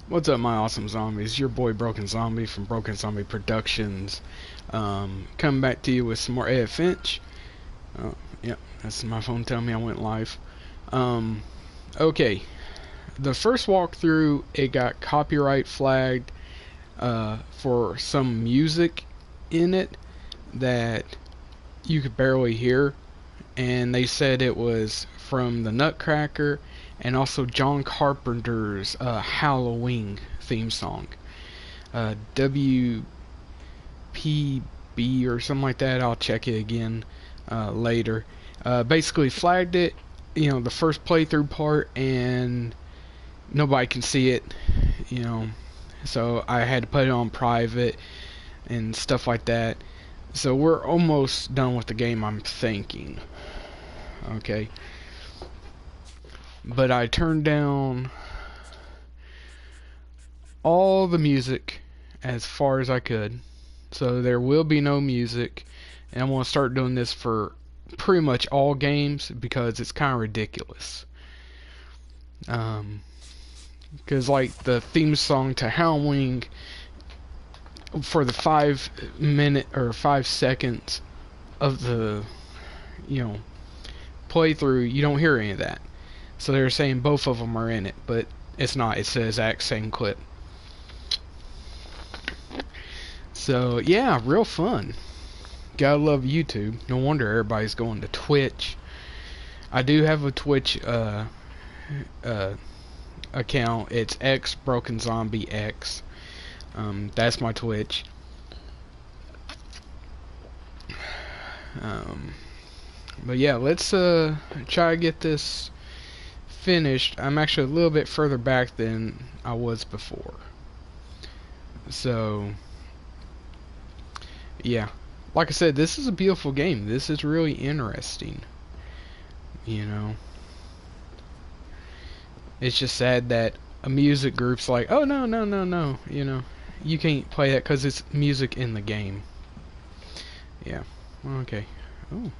What's up, my awesome zombies? Your boy Broken Zombie from Broken Zombie Productions. Coming back to you with some more Edith Finch. Yep, that's my phone telling me I went live. Okay. The first walkthrough, it got copyright flagged for some music in it that you could barely hear. And they said it was from the Nutcracker and also John Carpenter's Halloween theme song. WPB or something like that. I'll check it again later. Basically flagged it, you know, the first playthrough part, and nobody can see it, you know. So I had to put it on private and stuff like that. So we're almost done with the game, I'm thinking. Okay. But I turned down all the music as far as I could. So there will be no music. And I want to start doing this for pretty much all games because it's kind of ridiculous. Because like the theme song to Halloween, for the 5 minute or 5 seconds of the, you know, playthrough, you don't hear any of that. So they're saying both of them are in it, but it's not. It's the exact same clip. So yeah, real fun. Gotta love YouTube. No wonder everybody's going to Twitch. I do have a Twitch account. It's xbrokenzombiex. That's my Twitch. But yeah, let's try to get this finished. I'm actually a little bit further back than I was before. So yeah, like I said, this is a beautiful game. This is really interesting. You know, it's just sad that a music group's like, oh no, no, no, no, you know, you can't play that because it's music in the game. Yeah, okay. Oh.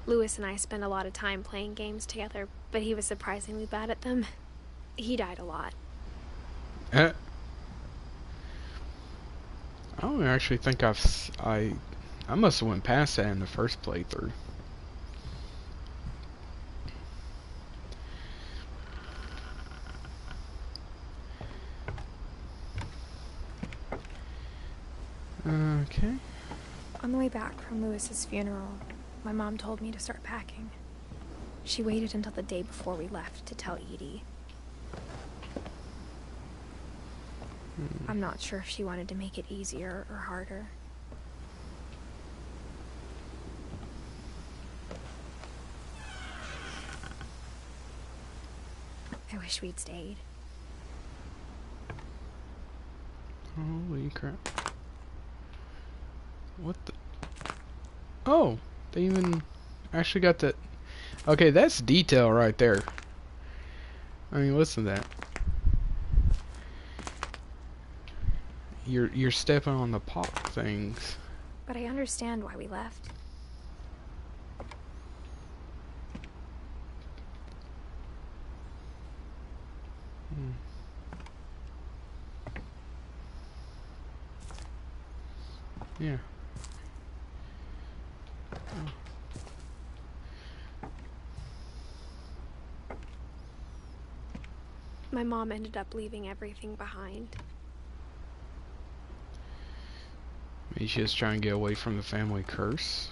Lewis and I spent a lot of time playing games together, but he was surprisingly bad at them. He died a lot. I don't actually think I must have went past that in the first playthrough. Okay. On the way back from Lewis's funeral, my mom told me to start packing. She waited until the day before we left to tell Edie. I'm not sure if she wanted to make it easier or harder. I wish we'd stayed. Holy crap. What the? Oh, they even actually got that. Okay, that's detail right there. I mean, listen to that. You're stepping on the pop things. But I understand why we left. Yeah. My mom ended up leaving everything behind. Maybe she's just trying to get away from the family curse.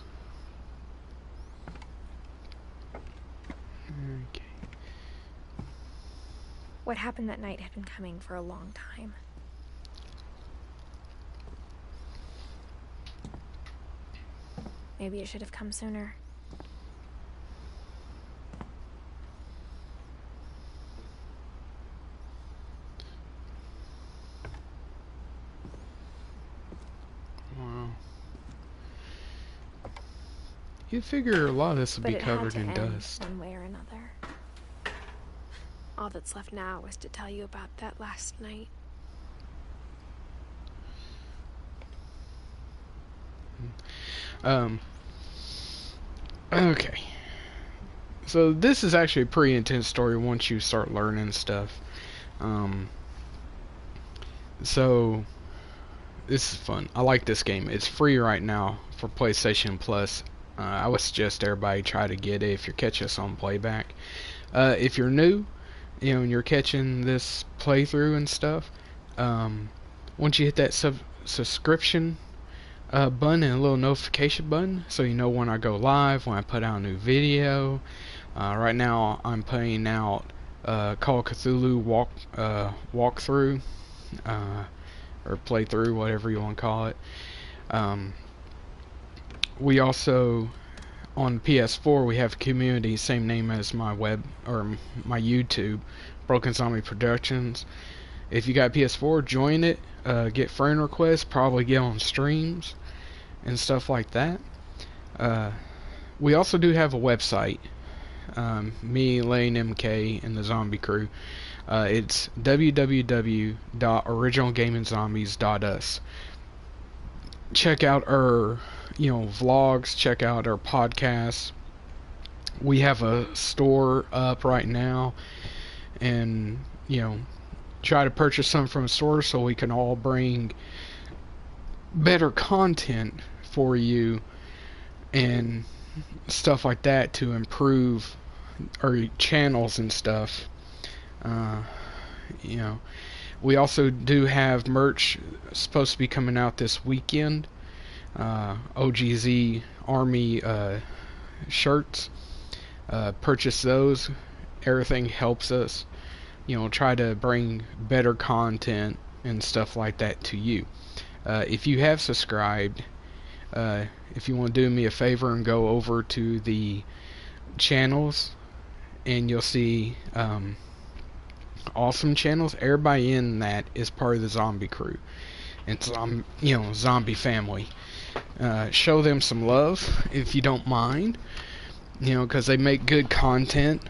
Okay. What happened that night had been coming for a long time. Maybe it should have come sooner. Wow. You'd figure a lot of this would be covered in dust. One way or another. All that's left now is to tell you about that last night. Okay. So this is actually a pretty intense story once you start learning stuff. Um, so this is fun. I like this game. It's free right now for PlayStation Plus. I would suggest everybody try to get it if you're catching us on playback. If you're new, and you're catching this playthrough and stuff, once you hit that subscription button and a little notification button, so you know when I go live, when I put out a new video. Right now, I'm putting out Call of Cthulhu walkthrough or playthrough, whatever you want to call it. We also on PS4 we have a community, same name as my web or my YouTube, Broken Zombie Productions. If you got PS4, join it. Get friend requests, probably get on streams and stuff like that. We also do have a website. Me, Lane, MK, and the Zombie Crew. It's www.originalgaminzombies.us. Check out our, vlogs. Check out our podcasts. We have a store up right now, and try to purchase some from a store so we can all bring better content for you and stuff like that to improve our channels and stuff. We also do have merch supposed to be coming out this weekend. OGZ Army shirts. Purchase those. Everything helps us, try to bring better content and stuff like that to you. If you have subscribed, if you want to do me a favor and go over to the channels, and you'll see awesome channels. Everybody in that is part of the Zombie Crew and Zombie family. Show them some love if you don't mind, because they make good content.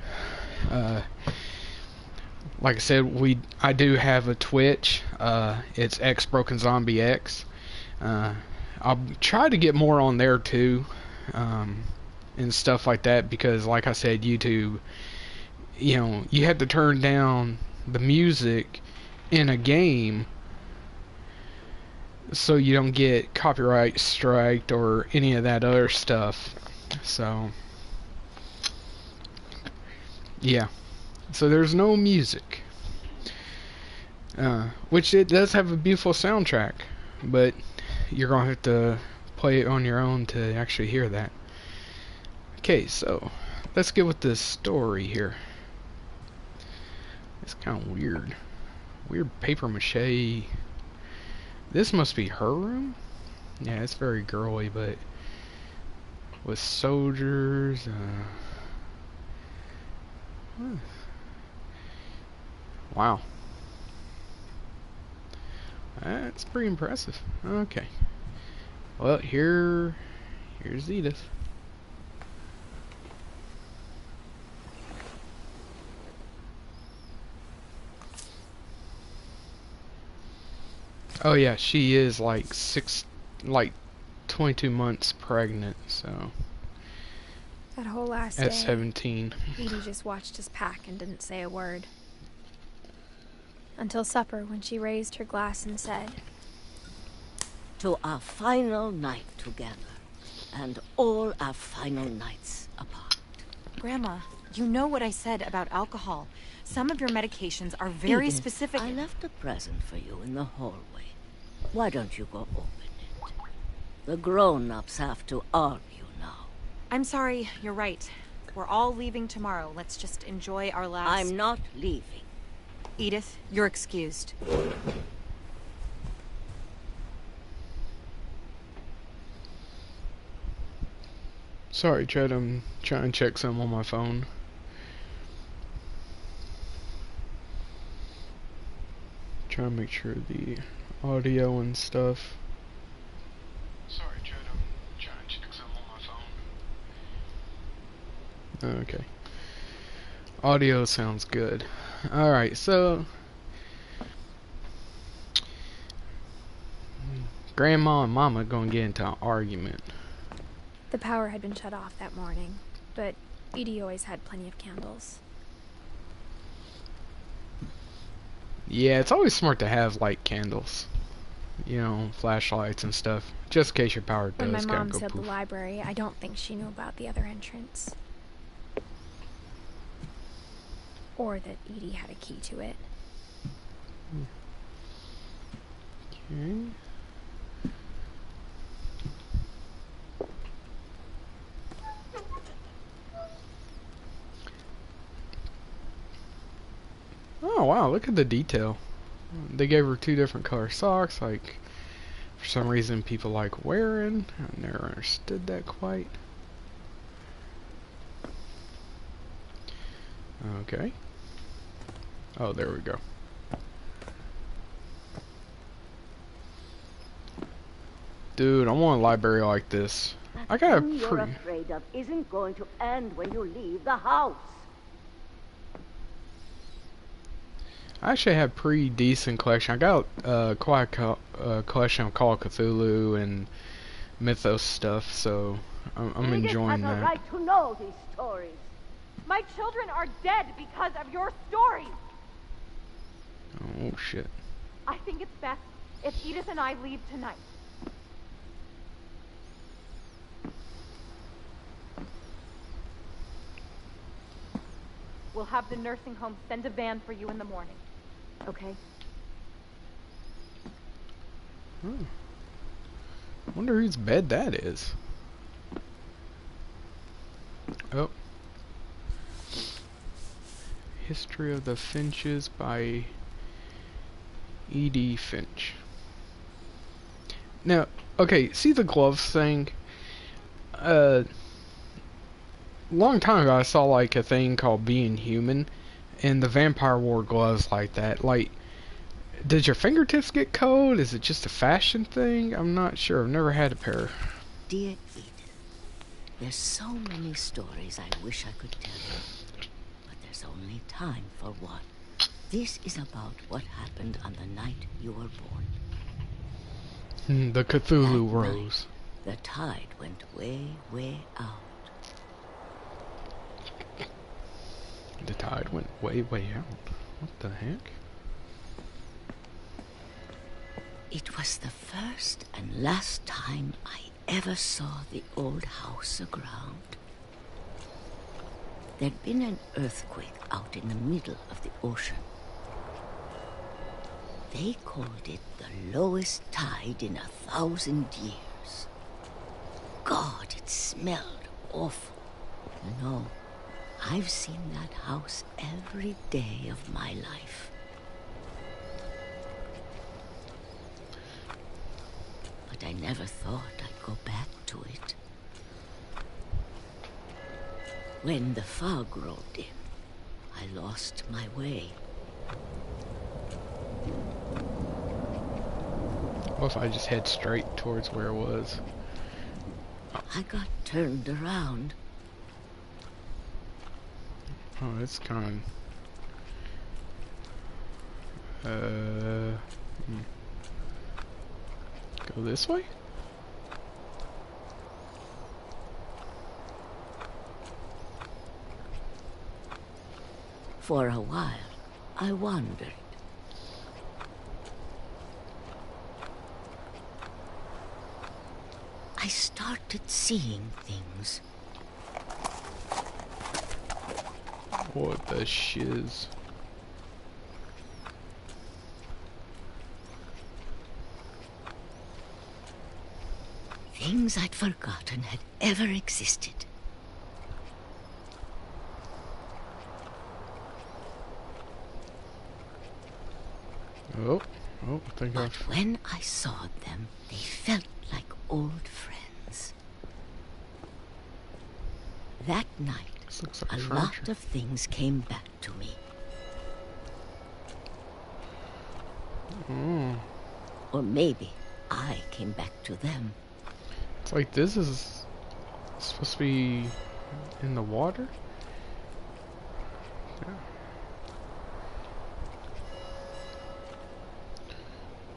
Like I said, I do have a Twitch. It's xbrokenzombiex. I'll try to get more on there too, and stuff like that, because like I said, YouTube, you have to turn down the music in a game so you don't get copyright striked or any of that other stuff. So yeah, so there's no music, which it does have a beautiful soundtrack, but you're gonna have to play it on your own to actually hear that. Okay, so let's get with this story here. It's kind of weird. Weird paper mache. This must be her room? Yeah, it's very girly, but with soldiers. Wow. That's pretty impressive. Okay. Well, here's Edith. Oh yeah, she is like 22 months pregnant, so. That whole last at day, 17. Edie just watched us pack and didn't say a word. Until supper, when she raised her glass and said, "To our final night together, and all our final nights apart." Grandma, you know what I said about alcohol. Some of your medications are very Edith, specific. I left a present for you in the hallway. Why don't you go open it? The grown-ups have to argue now. I'm sorry, you're right. We're all leaving tomorrow. Let's just enjoy our last... I'm not leaving. Edith, you're excused. Sorry, Chad, I'm trying to check something on my phone. Trying to make sure the audio and stuff. Sorry, Chad, I'm trying to check something on my phone. Okay. Audio sounds good. Alright, so Grandma and Mama gonna get into an argument. The power had been shut off that morning, but Edie always had plenty of candles. Yeah, it's always smart to have light candles. You know, flashlights and stuff. Just in case your power When my does mom go said the poof. library, I don't think she knew about the other entrance. Or that Edie had a key to it. Okay. Oh wow, look at the detail. They gave her 2 different color socks, like for some reason people like wearing. I never understood that quite. Okay. Oh, there we go. Dude, I want a library like this. I got a Thing you're afraid of isn't going to end when you leave the house. I actually have pretty decent collection. I got quite a collection of Call of Cthulhu and Mythos stuff, so I'm enjoying Edith has a that. right to know these stories. My children are dead because of your stories. Oh shit. I think it's best if Edith and I leave tonight. We'll have the nursing home send a van for you in the morning. Okay? Wonder whose bed that is. Oh. History of the Finches by Edith Finch. Now, okay, see the gloves thing? Long time ago I saw like a thing called Being Human, and the vampire wore gloves like that. Like, did your fingertips get cold? Is it just a fashion thing? I'm not sure. I've never had a pair. Dear Edith, there's so many stories I wish I could tell you, but there's only time for one. This is about what happened on the night you were born. The Cthulhu That Rose. night, the tide went way, way out. The tide went way, way out. What the heck? It was the first and last time I ever saw the old house aground. There'd been an earthquake out in the middle of the ocean. They called it the lowest tide in 1,000 years. God, it smelled awful. No, I've seen that house every day of my life. But I never thought I'd go back to it. When the fog rolled in, I lost my way. What if I just head straight towards where it was? I got turned around. Oh, it's kind of... Go this way? For a while, I wandered. I started seeing things. What the shiz? Things I'd forgotten had ever existed. Oh, I think But I've... when I saw them, they felt like old friends. That night, This looks like a furniture. lot of things came back to me. Oh, Or maybe I came back to them. it's like this is supposed to be in the water? Yeah.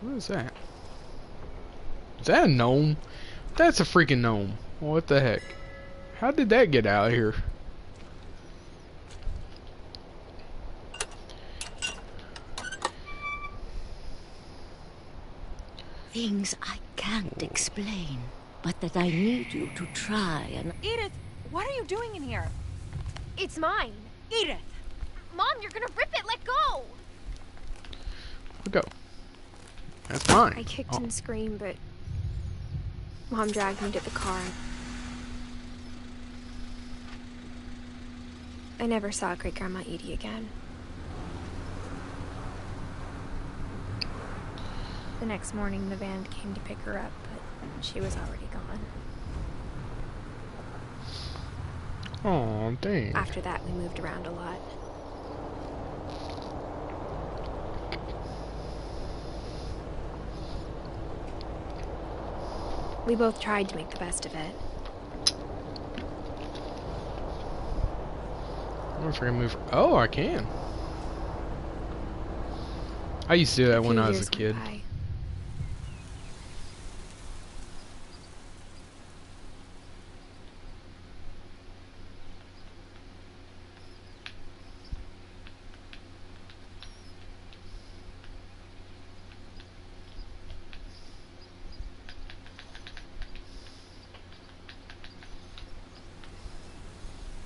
What is that? Is that a gnome? That's a freaking gnome. What the heck? How did that get out of here? Things I can't explain, but that I need you to try and... Edith, what are you doing in here? It's mine. Edith! Mom, you're gonna rip it. Let go. Go. That's mine. I kicked and screamed, but Mom dragged me to the car. I never saw Great Grandma Edie again. The next morning, the van came to pick her up, but she was already gone. Oh, dang. After that, we moved around a lot. We both tried to make the best of it. I wonder if I can move. Oh, I can. I used to do that when I was a kid. By.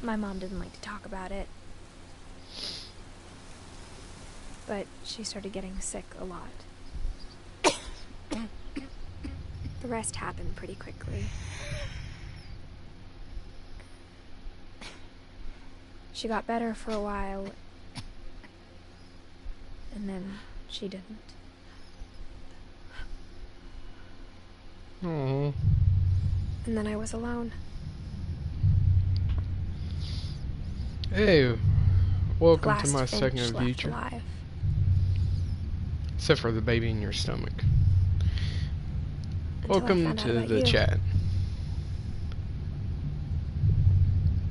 My mom didn't like to talk about it, but she started getting sick a lot. The rest happened pretty quickly. She got better for a while, and then she didn't. Oh. And then I was alone. Hey, welcome to Last my Finch second left future. alive. Except for the baby in your stomach. Until I Welcome found out to about the you. chat.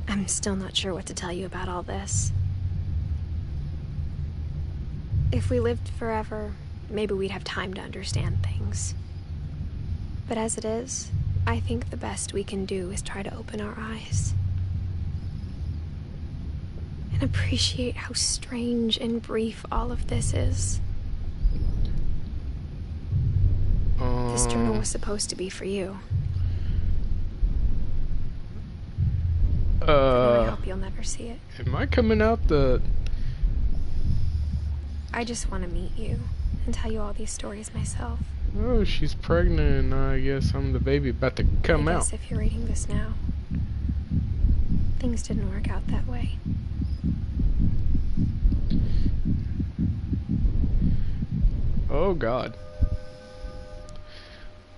I'm still not sure what to tell you about all this. If we lived forever, maybe we'd have time to understand things. But as it is, I think the best we can do is try to open our eyes. And appreciate how strange and brief all of this is. This journal was supposed to be for you. And I hope you'll never see it. Am I coming out the... I just want to meet you and tell you all these stories myself. Oh, she's pregnant and I guess I'm the baby about to come I out. guess if you're reading this now, things didn't work out that way. Oh God.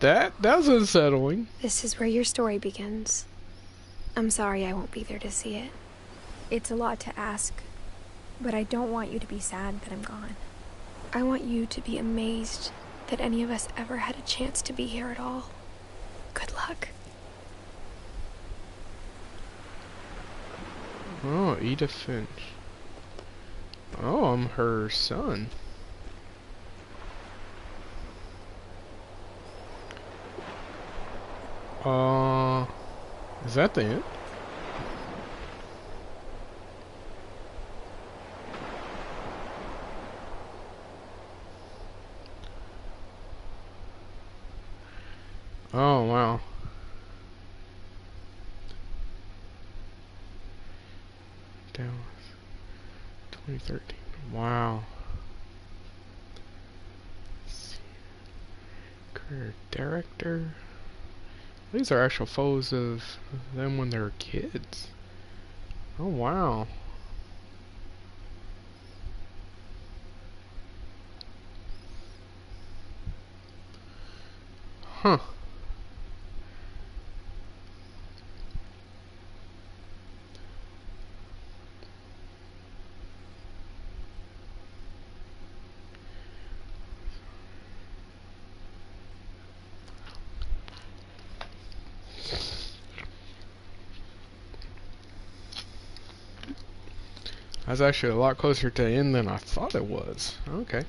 That was unsettling. This is where your story begins. I'm sorry I won't be there to see it. It's a lot to ask, but I don't want you to be sad that I'm gone. I want you to be amazed that any of us ever had a chance to be here at all. Good luck. Oh, Edith Finch. Oh, I'm her son. Is that the end? Oh, wow. Dallas, 2013. Wow. Let's see. Career director. These are actual photos of them when they were kids. Oh, wow. Huh. That's actually a lot closer to the end than I thought it was. Okay.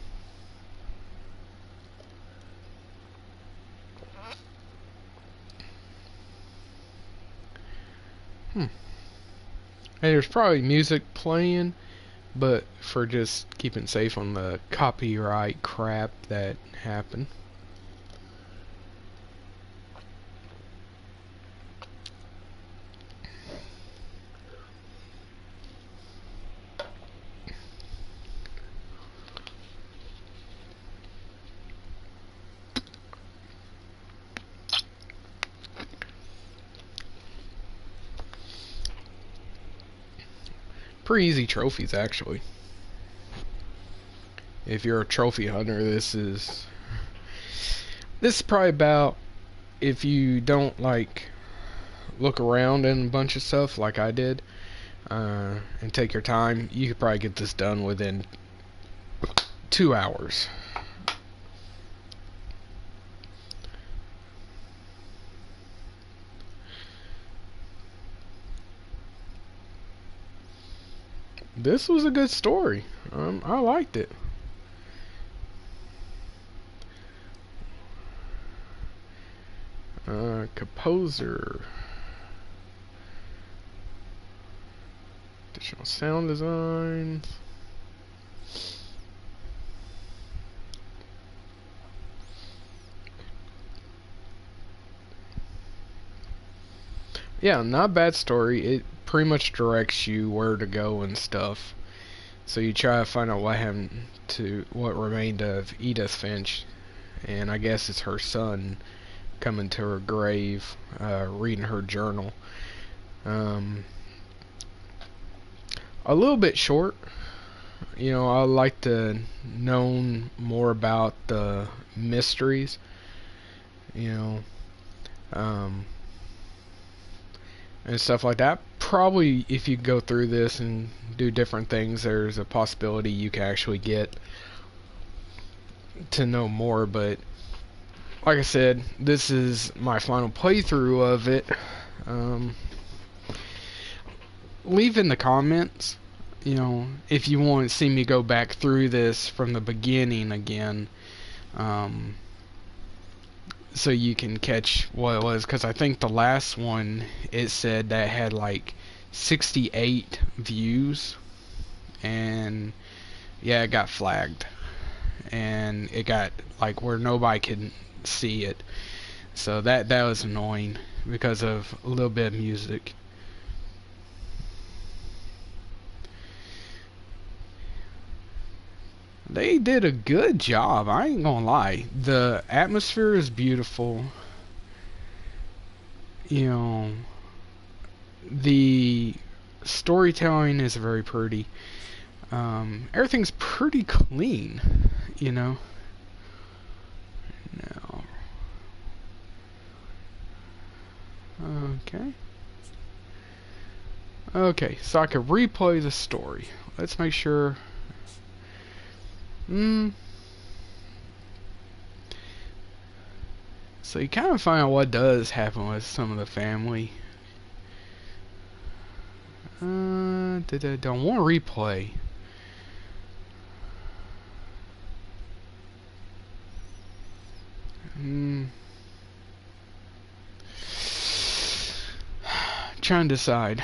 And there's probably music playing, but for just keeping safe on the copyright crap that happened. Pretty easy trophies, actually. If you're a trophy hunter, this is probably about, if you don't like look around and a bunch of stuff like I did, and take your time, you could probably get this done within 2 hours. This was a good story. I liked it. Composer. Additional sound design. Yeah, not a bad story. It pretty much directs you where to go and stuff. So you try to find out what happened to what remained of Edith Finch, and I guess it's her son coming to her grave, reading her journal. A little bit short. You know, I like to know more about the mysteries. You know, and stuff like that. Probably if you go through this and do different things, there's a possibility you can actually get to know more, but like I said, this is my final playthrough of it. Leave in the comments, you know, if you want to see me go back through this from the beginning again, so you can catch what it was, because I think the last one, it said that had like 68 views, and yeah, it got flagged, and it got like where nobody can see it, so that was annoying because of a little bit of music. They did a good job, I ain't gonna lie. The atmosphere is beautiful. You know, the storytelling is very pretty. Everything's pretty clean, you know. Now, okay, so I could replay the story. Let's make sure. So you kind of find out what does happen with some of the family. Don't want to replay. Trying to decide.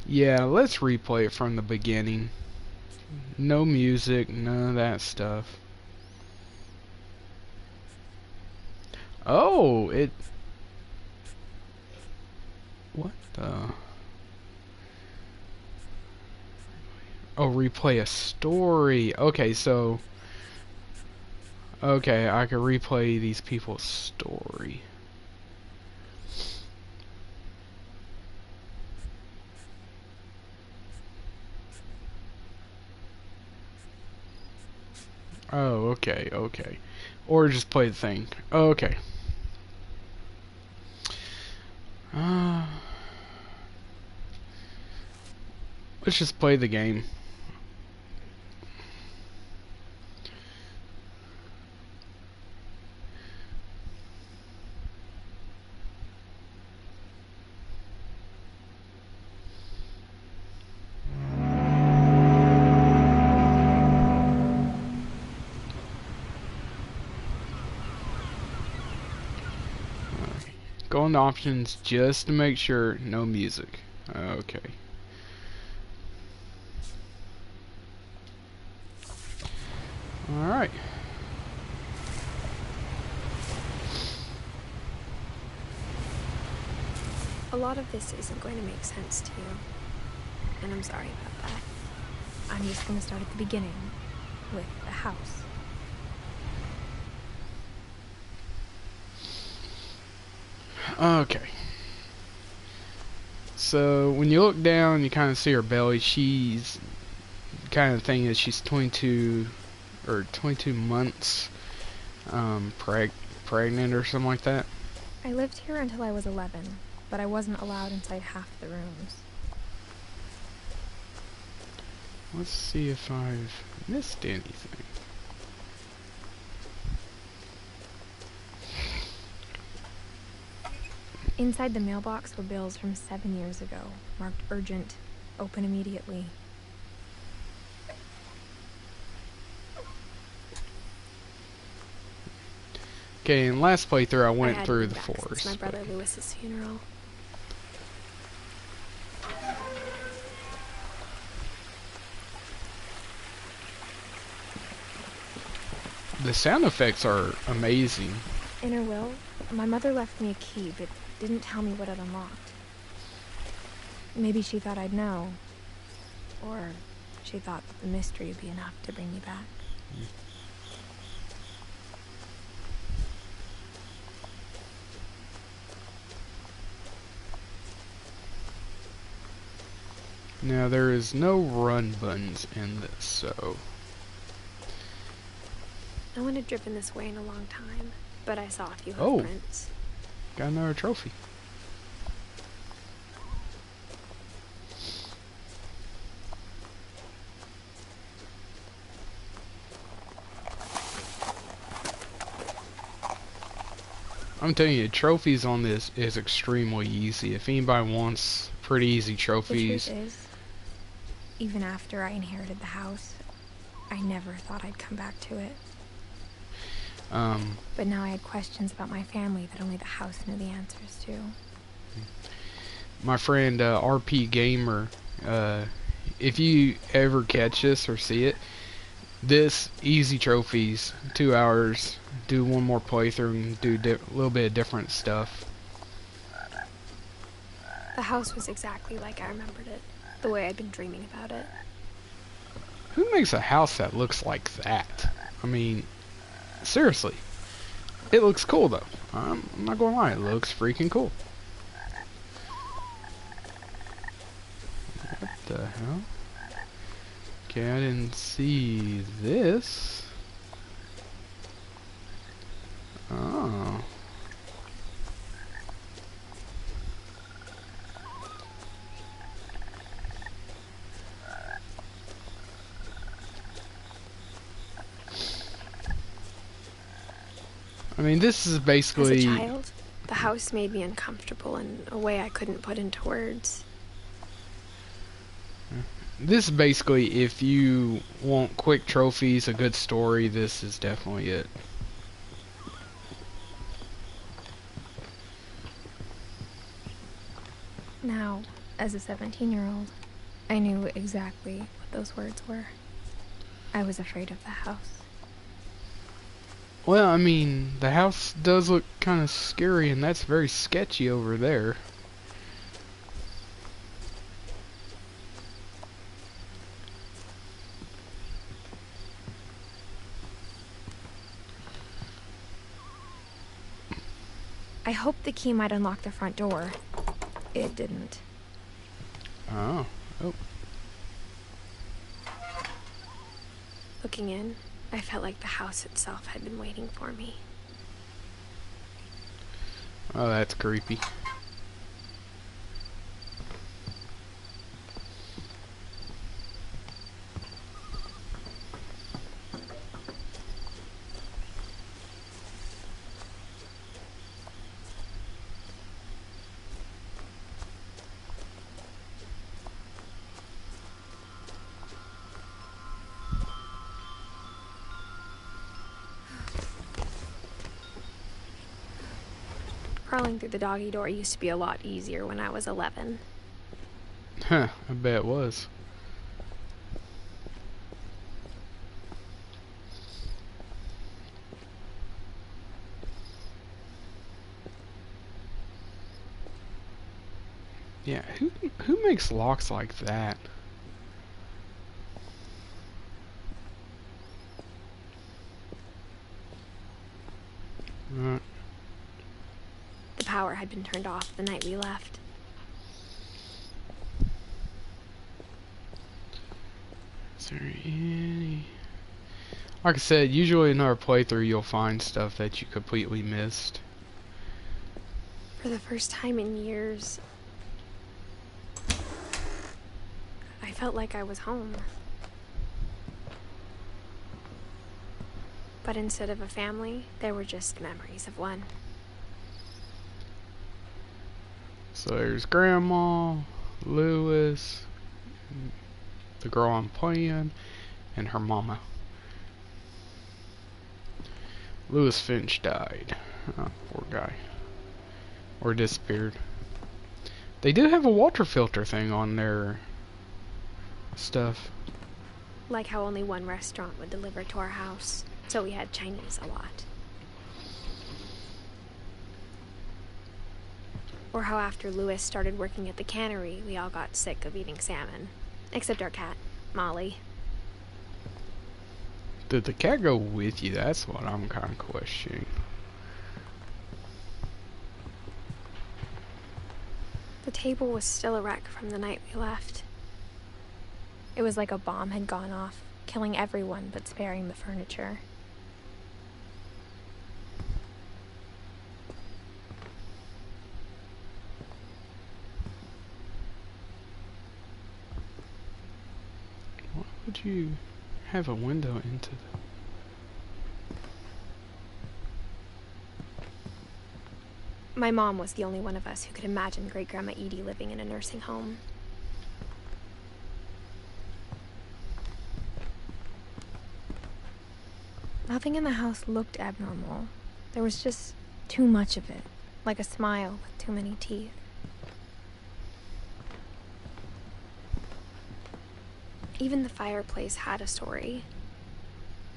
Yeah, let's replay it from the beginning. No music, none of that stuff. Oh, it... What the... Oh, replay a story. Okay, so... Okay, I can replay these people's story. Oh, okay, okay. Or just play the thing. Okay. Let's just play the game. on the options just to make sure. No music. Okay. Alright. A lot of this isn't going to make sense to you, and I'm sorry about that. I'm just going to start at the beginning, with the house. Okay. So when you look down, you kind of see her belly. She's kind of thing is she's 22 months pregnant or something like that. I lived here until I was 11, but I wasn't allowed inside half the rooms. Let's see if I've missed anything. Inside the mailbox were bills from 7 years ago, marked urgent, open immediately. Okay, in last playthrough I went through the back forest. since my brother Lewis's funeral. The sound effects are amazing. In her will, my mother left me a key, but didn't tell me what it unlocked. Maybe she thought I'd know. Or she thought that the mystery would be enough to bring me back. Now there is no run buttons in this, so... No one had driven this way in a long time, but I saw a few Oh. hoofprints. Got another trophy. I'm telling you, trophies on this is extremely easy. If anybody wants pretty easy trophies... The truth is, even after I inherited the house, I never thought I'd come back to it. But now I had questions about my family that only the house knew the answers to. My friend RP Gamer, if you ever catch this or see it, this easy trophies, 2 hours, do one more playthrough and do a little bit of different stuff. The house was exactly like I remembered it, the way I'd been dreaming about it. Who makes a house that looks like that? I mean, seriously. It looks cool though. I'm not gonna lie, it looks freaking cool. What the hell? Okay, I didn't see this. Oh. I mean, this is basically... As a child, the house made me uncomfortable in a way I couldn't put into words. This is basically, if you want quick trophies, a good story, this is definitely it. Now, as a 17-year-old, I knew exactly what those words were. I was afraid of the house. Well, I mean, the house does look kind of scary, and that's very sketchy over there. I hoped the key might unlock the front door. It didn't. Oh. Oh. Looking in, I felt like the house itself had been waiting for me. Oh, that's creepy. Crawling through the doggy door used to be a lot easier when I was 11. Huh, I bet it was. Yeah, who makes locks like that? The power had been turned off the night we left. Is there any... Like I said, usually in our playthrough you'll find stuff that you completely missed. For the first time in years, I felt like I was home. But instead of a family, there were just memories of one. So there's Grandma, Lewis, the girl I'm playing, and her mama. Lewis Finch died. Oh, poor guy. Or disappeared. They do have a water filter thing on their stuff. Like how only one restaurant would deliver to our house, so we had Chinese a lot. Or how after Lewis started working at the cannery, we all got sick of eating salmon. Except our cat, Molly. Did the cat go with you? That's what I'm kind of questioning. The table was still a wreck from the night we left. It was like a bomb had gone off, killing everyone but sparing the furniture. Why would you have a window into the... My mom was the only one of us who could imagine Great-Grandma Edie living in a nursing home. Nothing in the house looked abnormal. There was just too much of it, like a smile with too many teeth. Even the fireplace had a story.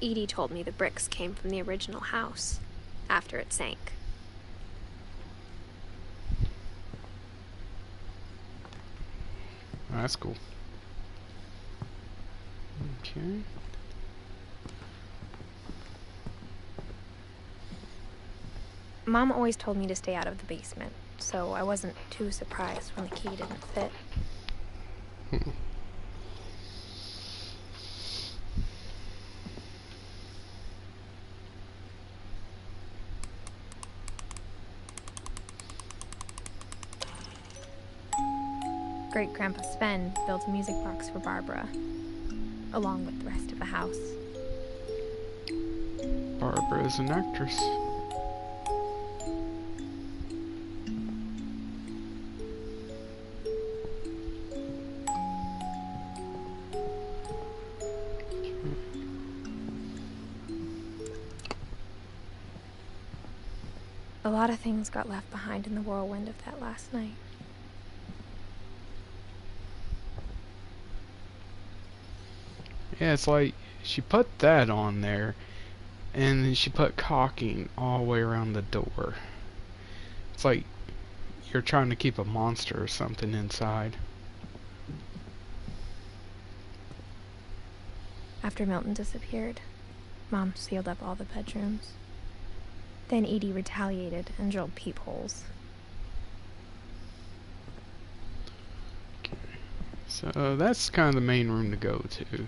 Edie told me the bricks came from the original house, after it sank. That's cool. Okay. Mom always told me to stay out of the basement, so I wasn't too surprised when the key didn't fit. Great-Grandpa Sven built a music box for Barbara, along with the rest of the house. Barbara is an actress. A lot of things got left behind in the whirlwind of that last night. Yeah, it's like she put that on there, and then she put caulking all the way around the door. It's like you're trying to keep a monster or something inside. After Milton disappeared, Mom sealed up all the bedrooms. Then Edie retaliated and drilled peepholes. So that's kind of the main room to go to.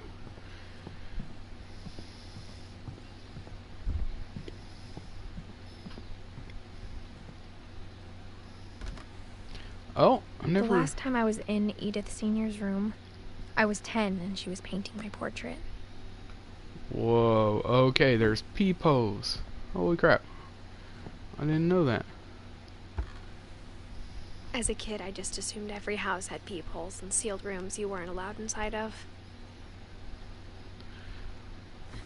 Oh, I never... The last time I was in Edith Sr.'s room, I was 10 and she was painting my portrait. Whoa, okay, there's peepholes. Holy crap. I didn't know that. As a kid, I just assumed every house had peepholes and sealed rooms you weren't allowed inside of.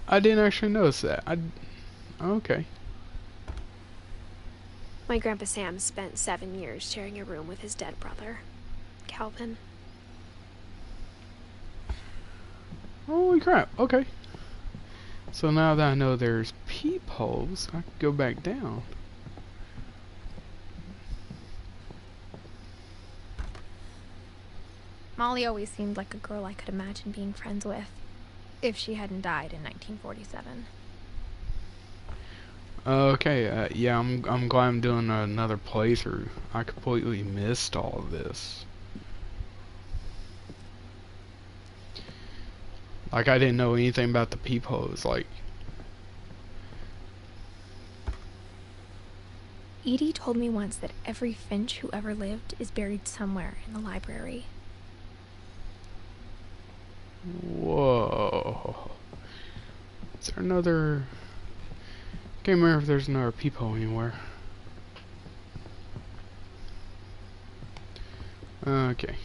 I didn't actually notice that. Okay. My Grandpa Sam spent 7 years sharing a room with his dead brother, Calvin. Holy crap, okay. So now that I know there's peepholes, I can go back down. Molly always seemed like a girl I could imagine being friends with, if she hadn't died in 1947. Okay, yeah, I'm glad I'm doing another playthrough. I completely missed all of this. Like, I didn't know anything about the peepholes, like... Edie told me once that every Finch who ever lived is buried somewhere in the library. Whoa. Is there another... Can't remember if there's another peephole anywhere. Okay.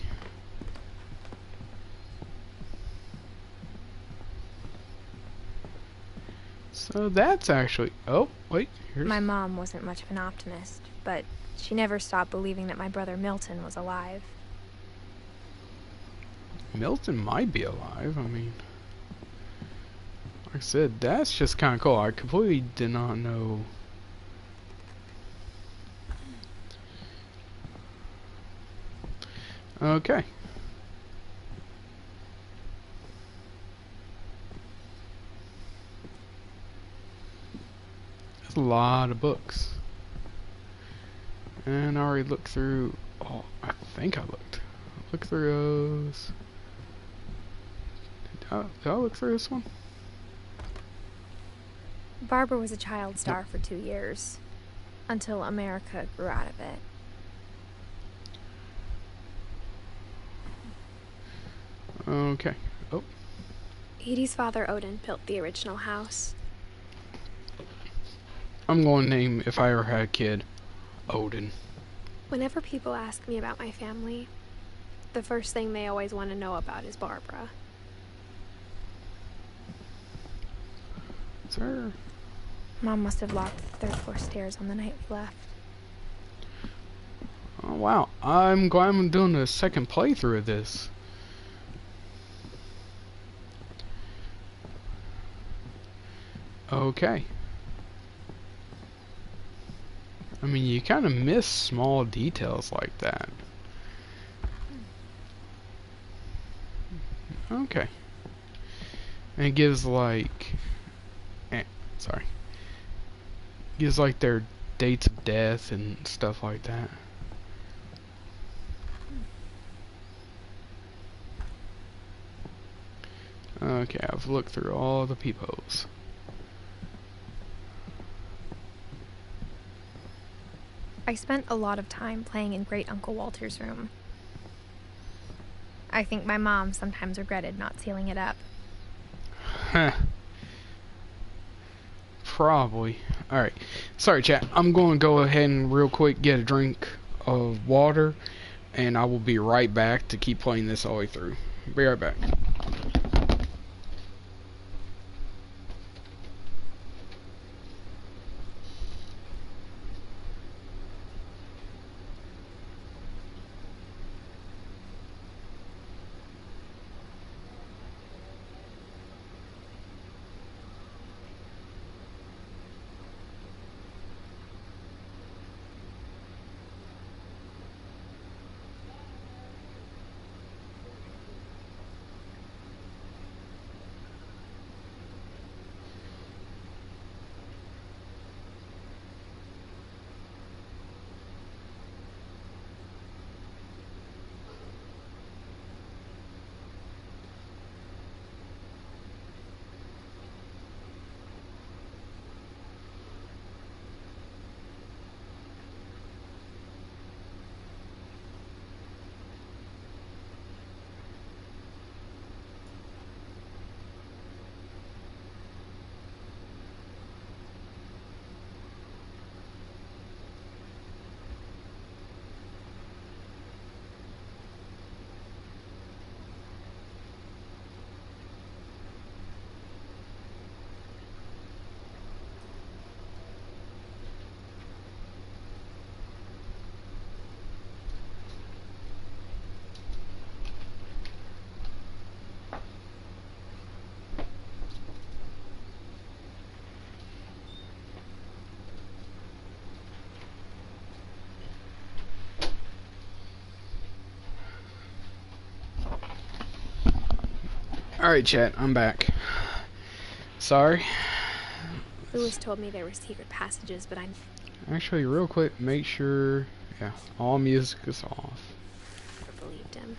So that's actually... Oh, wait. Here's... My mom wasn't much of an optimist, but she never stopped believing that my brother Milton was alive. Milton might be alive, I mean... Like I said, that's just kind of cool. I completely did not know... Okay. That's a lot of books. And I already looked through... Oh, I think I looked. Look through those... Did I look through this one? Barbara was a child star for 2 years, until America grew out of it. Okay. Oh. Edie's father, Odin, built the original house. I'm going to name, if I ever had a kid, Odin. Whenever people ask me about my family, the first thing they always want to know about is Barbara. Is there... Mom must have locked the third floor stairs on the night we left. Oh, wow. I'm glad I'm doing a second playthrough of this. Okay. I mean, you kind of miss small details like that. Okay. And it gives like... sorry. Gives like their dates of death and stuff like that. Okay, I've looked through all the peepholes. I spent a lot of time playing in Great Uncle Walter's room. I think my mom sometimes regretted not sealing it up. Huh. Probably. Alright. Sorry, chat. I'm going to go ahead and real quick get a drink of water, and I will be right back to keep playing this all the way through. Be right back. Alright, chat, I'm back. Sorry. Lewis told me there were secret passages, but I Actually, real quick, make sure, yeah, all music is off. never believed him.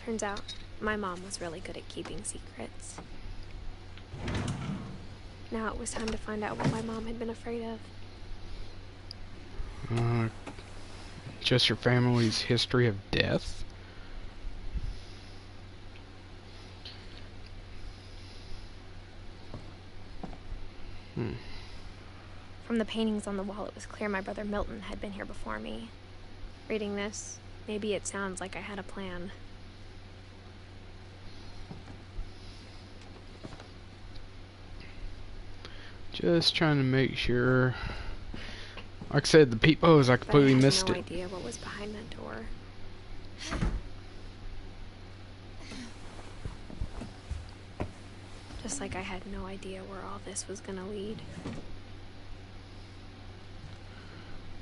Turns out, my mom was really good at keeping secrets. Now it was time to find out what my mom had been afraid of. Just your family's history of death? From the paintings on the wall, it was clear my brother Milton had been here before me. Reading this, maybe it sounds like I had a plan. Just trying to make sure. Like I said, the peepholes, I completely missed I it. had no idea what was behind that door. Just like I had no idea where all this was gonna lead.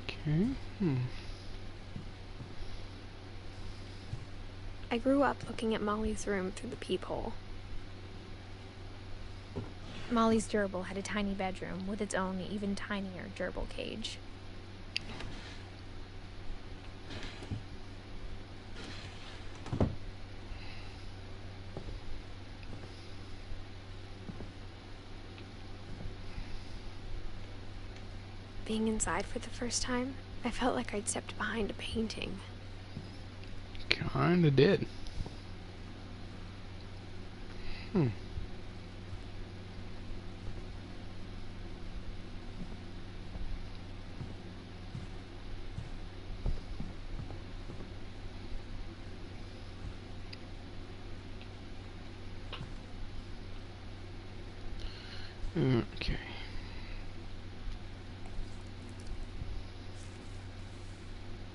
Okay. I grew up looking at Molly's room through the peephole. Molly's gerbil had a tiny bedroom with its own even tinier gerbil cage. Being inside for the first time, I felt like I'd stepped behind a painting. Kinda did. Okay.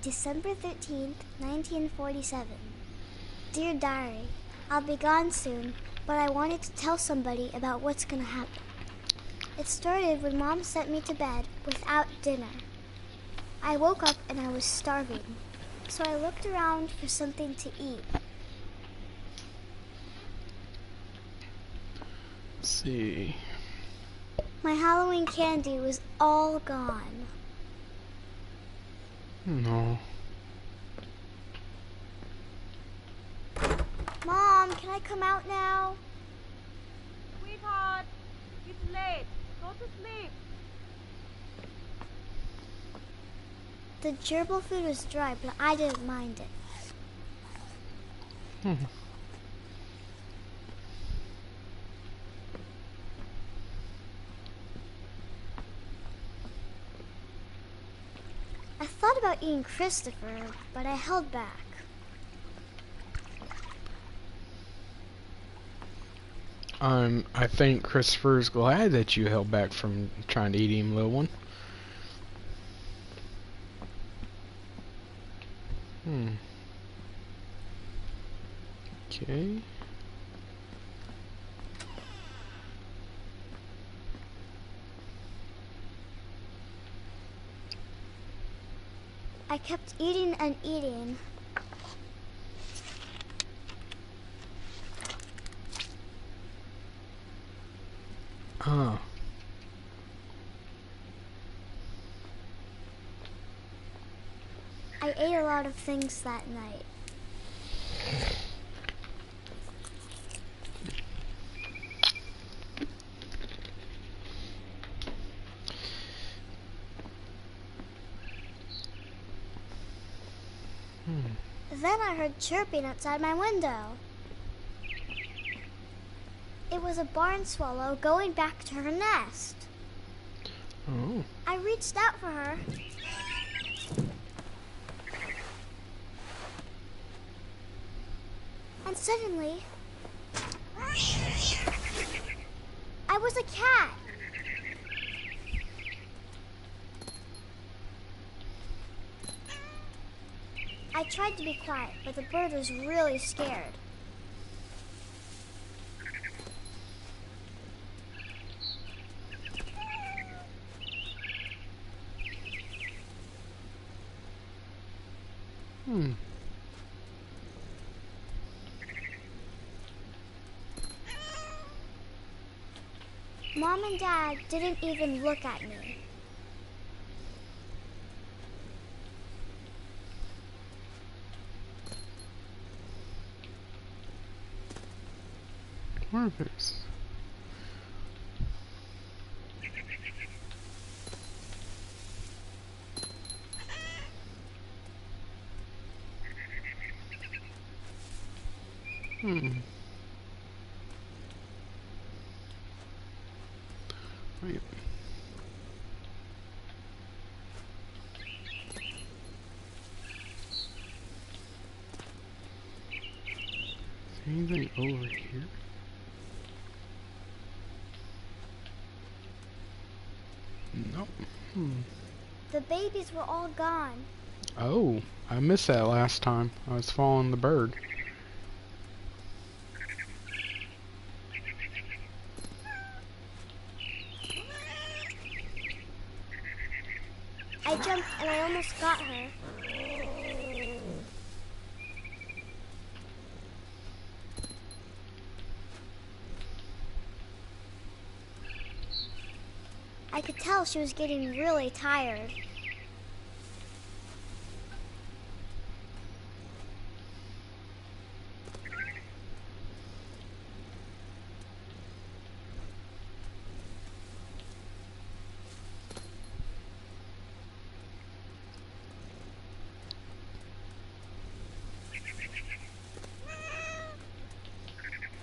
December 13th, 1947. Dear Diary, I'll be gone soon, but I wanted to tell somebody about what's gonna happen. It started when Mom sent me to bed without dinner. I woke up and I was starving, so I looked around for something to eat. Let's see. My Halloween candy was all gone. No. Mom, can I come out now? Sweetheart, it's late. Go to sleep. The gerbil food was dry, but I didn't mind it. I thought about eating Christopher, but I held back. I think Christopher's glad that you held back from trying to eat him, little one. Okay. I kept eating and eating. Oh. I ate a lot of things that night. Then I heard chirping outside my window. It was a barn swallow going back to her nest. Oh. I reached out for her. And suddenly, I was a cat. I tried to be quiet, but the bird was really scared. Hmm. Mom and Dad didn't even look at me. Perfect. Hmm. Wait. Anything over here? Nope. Hmm. The babies were all gone. Oh, I missed that last time. I was following the bird. I jumped and I almost got her. I could tell she was getting really tired.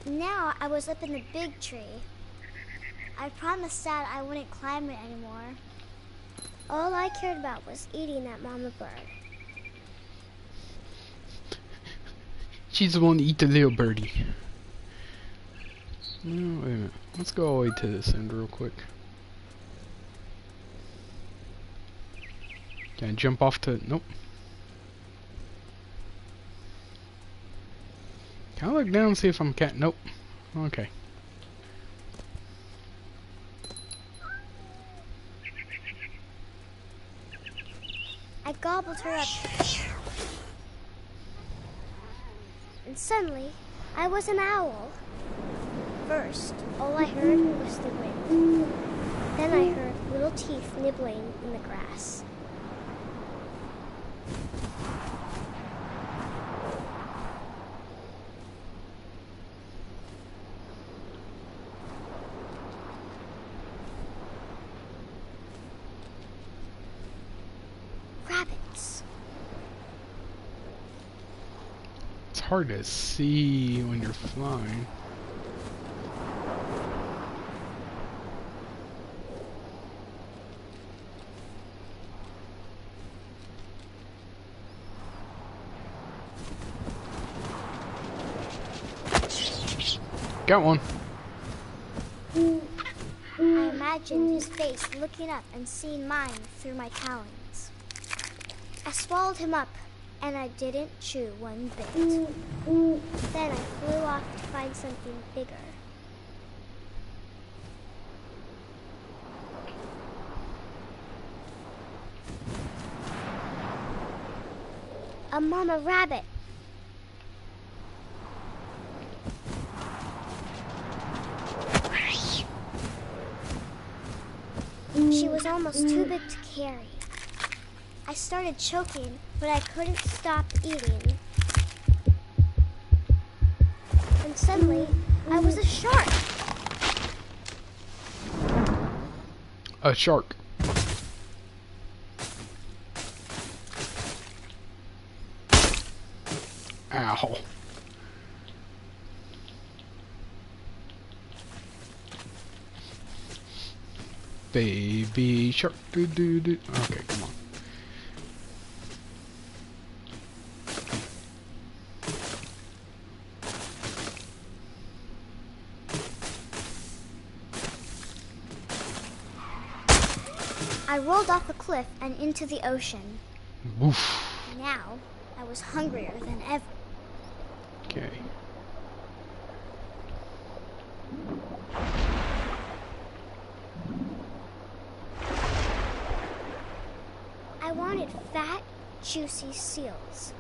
Now I was up in the big tree. I promised Dad I wouldn't climb it anymore. All I cared about was eating that mama bird. She's the one to eat the little birdie. No, wait a minute. Let's go all the way to this end real quick. Can I jump off to... Nope. Can I look down and see if I'm cat? Nope. Okay. I gobbled her up. And suddenly, I was an owl. First, all I heard was the wind. Then I heard little teeth nibbling in the grass. Rabbits. It's hard to see when you're flying. Got one. I imagined his face looking up and seeing mine through my talons. I swallowed him up, and I didn't chew one bit. Then I flew off to find something bigger. A mama rabbit. She was almost too big to carry. I started choking, but I couldn't stop eating. And suddenly, I was a shark. A shark. Ow. Baby shark, doo doo doo. Okay, come on. I rolled off a cliff and into the ocean. Woof. Now, I was hungrier than ever. Okay. I wanted fat, juicy seals.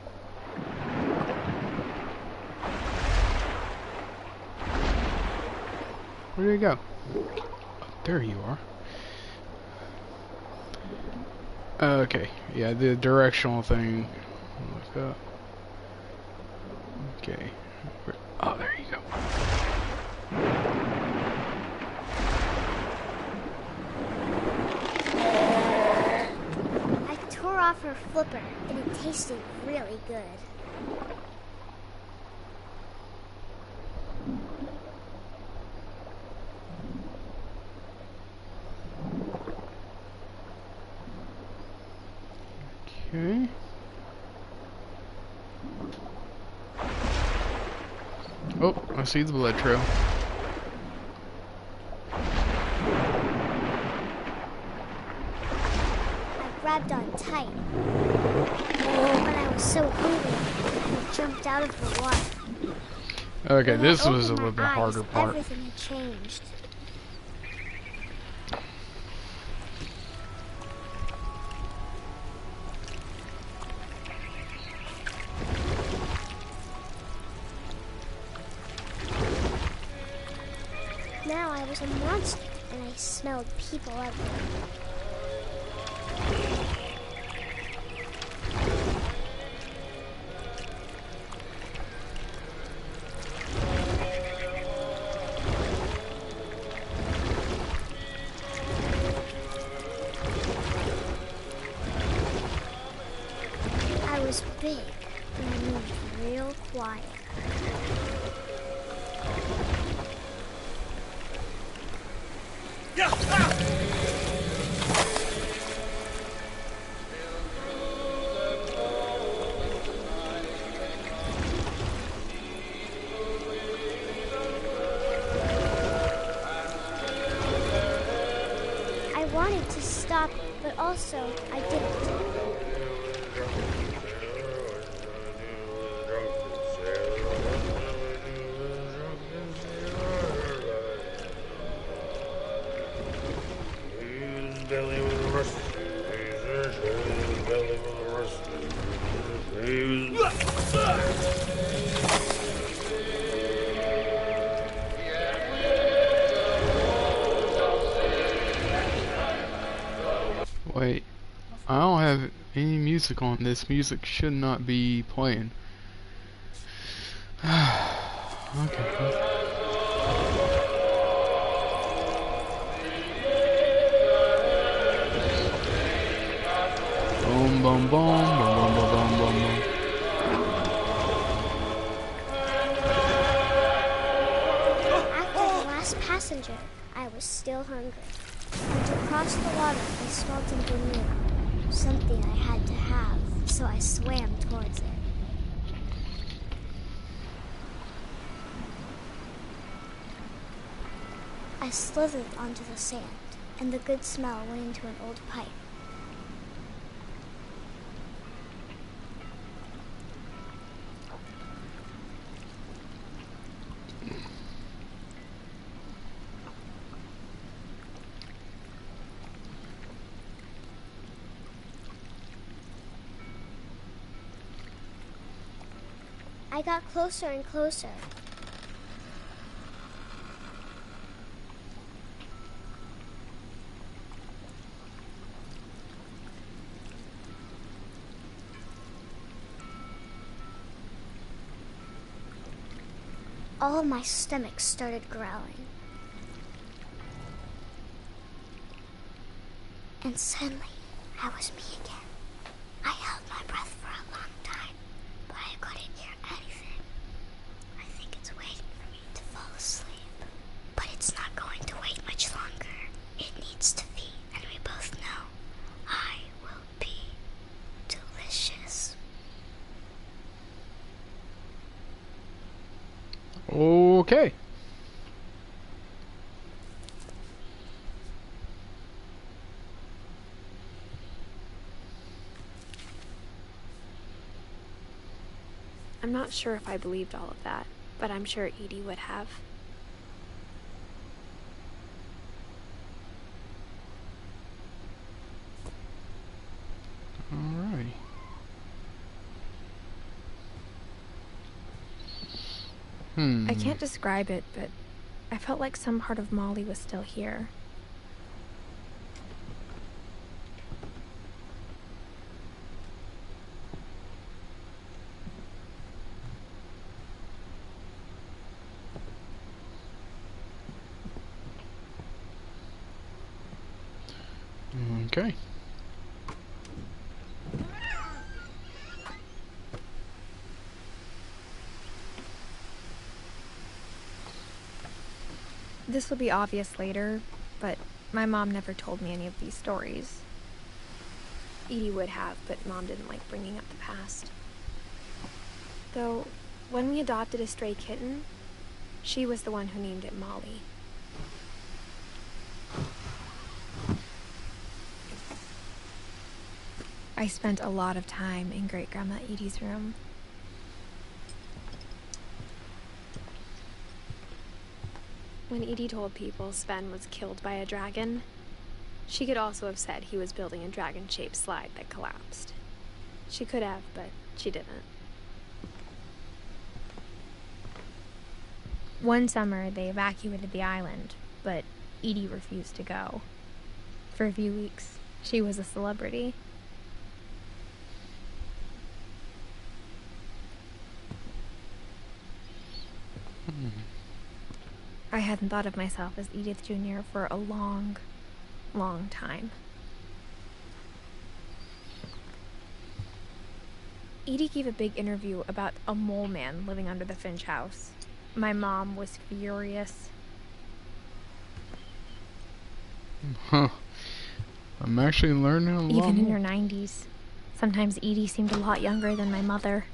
Where did he go? Oh, there you are. Okay, yeah, the directional thing. Look up. Okay. Oh, there you go. I tore off her flipper, and it tasted really good. Okay. Oh, I see the blood trail. I grabbed on tight. But I was so hungry, I jumped out of the water. Okay, When this I was a opened little bit my eyes, harder part. Everything had changed. Now I was a monster, and I smelled people everywhere. I was big, and I moved real quiet. I wanted to stop, but also I didn't. Wait, I don't have any music on. This music should not be playing. Okay. Boom, boom, boom, boom, boom, boom, boom, boom. After the last passenger, I was still hungry. And to cross the water, I smelled something new. Something I had to have, so I swam towards it. I slithered onto the sand, and the good smell went into an old pipe. I got closer and closer. All of my stomach started growling. And suddenly, I was me again. I held my breath for a long time, but I couldn't hear anything. I think it's waiting for me to fall asleep. But it's not going to wait much longer. It needs to feed, and we both know I will be delicious. Okay. I'm not sure if I believed all of that, but I'm sure Edie would have. Alrighty. I can't describe it, but I felt like some part of Molly was still here. Okay. This will be obvious later, but my mom never told me any of these stories. Edie would have, but Mom didn't like bringing up the past. Though, when we adopted a stray kitten, she was the one who named it Molly. I spent a lot of time in Great-Grandma Edie's room. When Edie told people Sven was killed by a dragon, she could also have said he was building a dragon-shaped slide that collapsed. She could have, but she didn't. One summer, they evacuated the island, but Edie refused to go. For a few weeks, she was a celebrity. I hadn't thought of myself as Edith Jr. for a long, long time. Edie gave a big interview about a mole man living under the Finch house. My mom was furious. Huh. I'm actually learning a lot Even in more. her 90s. Sometimes Edie seemed a lot younger than my mother.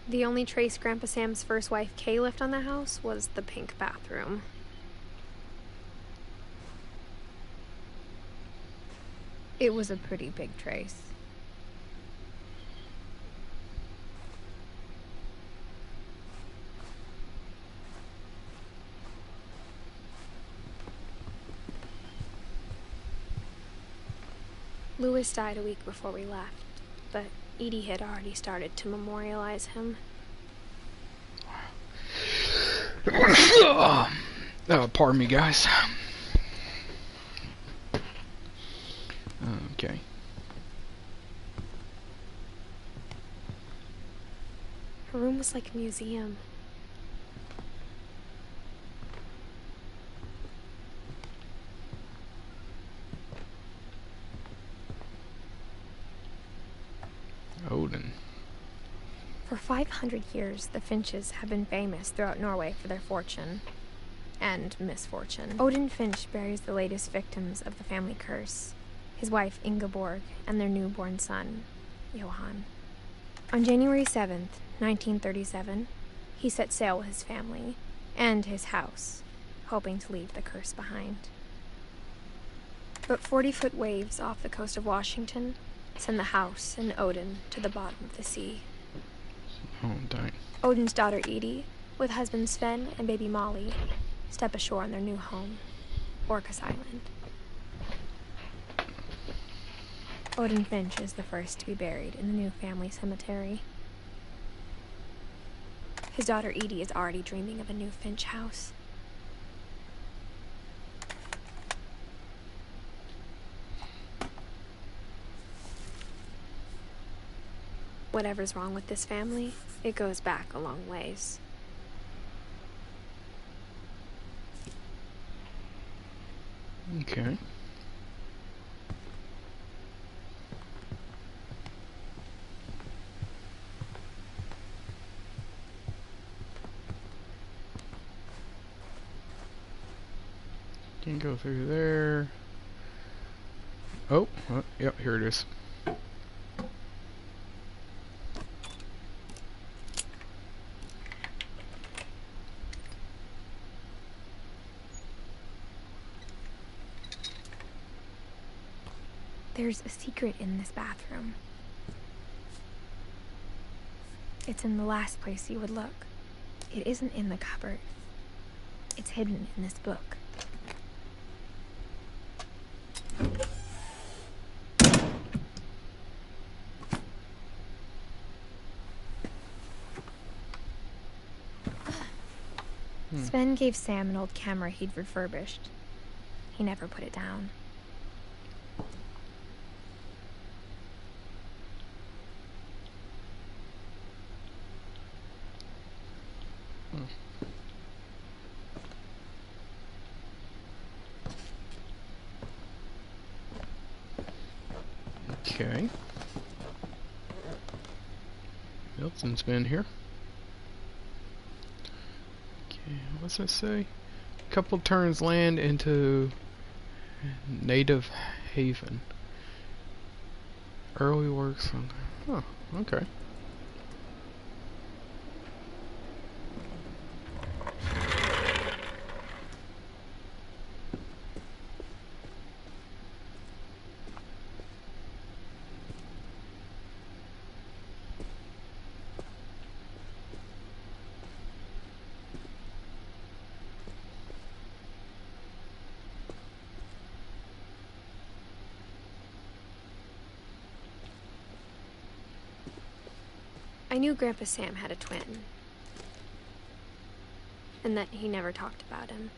The only trace Grandpa Sam's first wife, Kay, left on the house was the pink bathroom. It was a pretty big trace. Louis died a week before we left, but Edie had already started to memorialize him. Pardon me, guys. Okay. Her room was like a museum. Odin. For 500 years, the Finches have been famous throughout Norway for their fortune and misfortune. Odin Finch buries the latest victims of the family curse, his wife Ingeborg and their newborn son, Johan. On January 7th, 1937, he set sail with his family and his house, hoping to leave the curse behind. But 40-foot waves off the coast of Washington send the house and Odin to the bottom of the sea. Oh, dang. Odin's daughter Edie, with husband Sven and baby Molly, step ashore on their new home, Orcas Island. Odin Finch is the first to be buried in the new family cemetery. His daughter Edie is already dreaming of a new Finch house. Whatever's wrong with this family, it goes back a long ways. Okay. Can go through there. Oh, yep, here it is. There's a secret in this bathroom. It's in the last place you would look. It isn't in the cupboard. It's hidden in this book. Sven gave Sam an old camera he'd refurbished. He never put it down. Okay. Milton's been here. Okay, what's it say? Couple turns land into native haven. Early works on. Oh, okay. I knew Grandpa Sam had a twin, and that he never talked about him.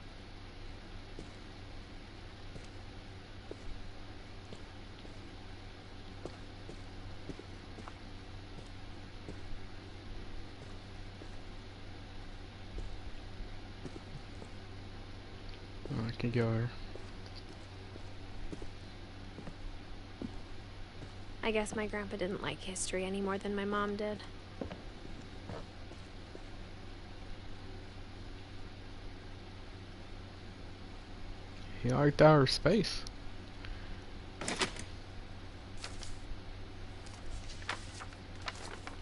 I can go here. I guess my grandpa didn't like history any more than my mom did. He liked outer space.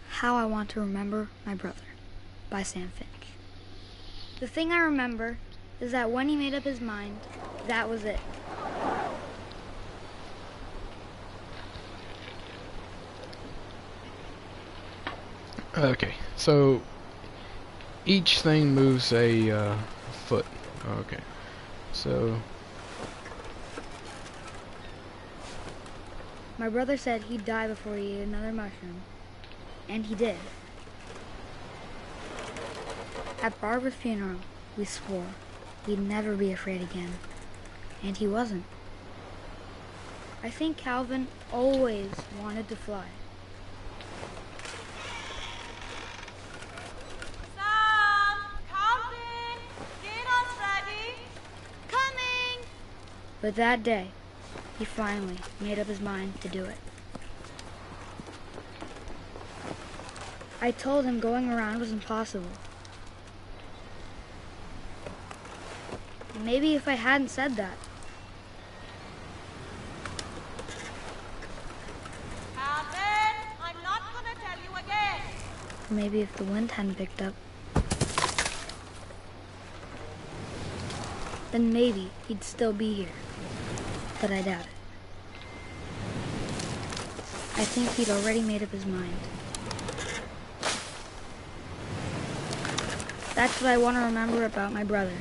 How I Want to Remember My Brother by Sam Finch. The thing I remember is that when he made up his mind, that was it. Okay, so each thing moves a foot. Okay, so My brother said he'd die before he ate another mushroom, and he did. At Barbara's funeral, we swore we'd never be afraid again, and he wasn't. I think Calvin always wanted to fly. Sam! Calvin! Dinner's ready! Coming! But that day, he finally made up his mind to do it. I told him going around was impossible. Maybe if I hadn't said that, Calvin! I'm not gonna tell you again! maybe if the wind hadn't picked up, then maybe he'd still be here. But I doubt it. I think he'd already made up his mind. That's what I want to remember about my brother.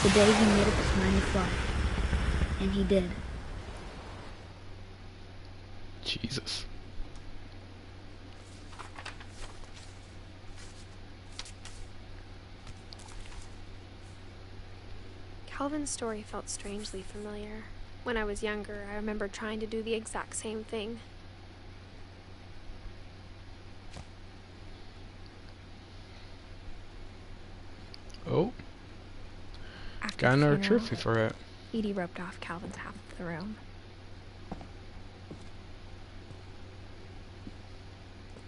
The day he made up his mind to fly. And he did. Jesus. Calvin's story felt strangely familiar. When I was younger, I remember trying to do the exact same thing. Oh, After got the another funeral, trophy for that. Edie roped off Calvin's half of the room.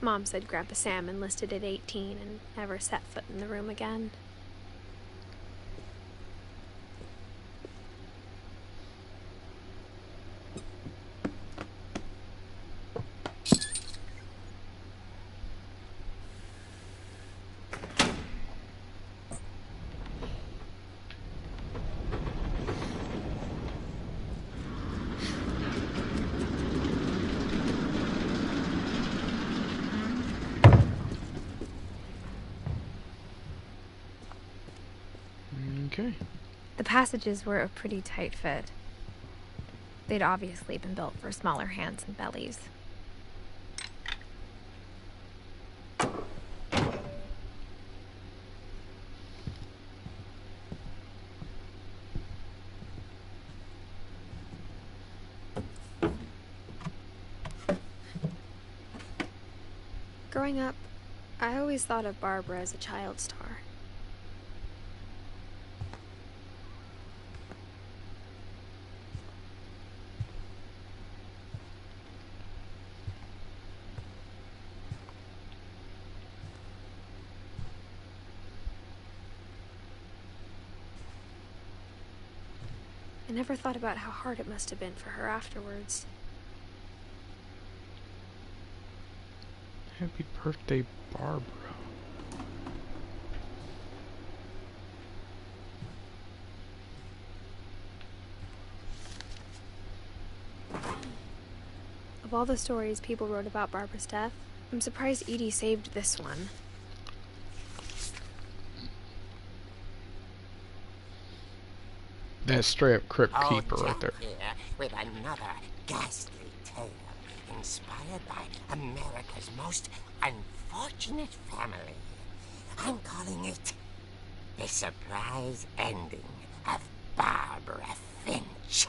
Mom said Grandpa Sam enlisted at 18 and never set foot in the room again. The passages were a pretty tight fit. They'd obviously been built for smaller hands and bellies. Growing up, I always thought of Barbara as a child star. I never thought about how hard it must have been for her afterwards. Happy birthday, Barbara. Of all the stories people wrote about Barbara's death, I'm surprised Edie saved this one. That's straight up Crypt Keeper Jack right there. Here with another ghastly tale inspired by America's most unfortunate family. I'm calling it The Surprise Ending of Barbara Finch.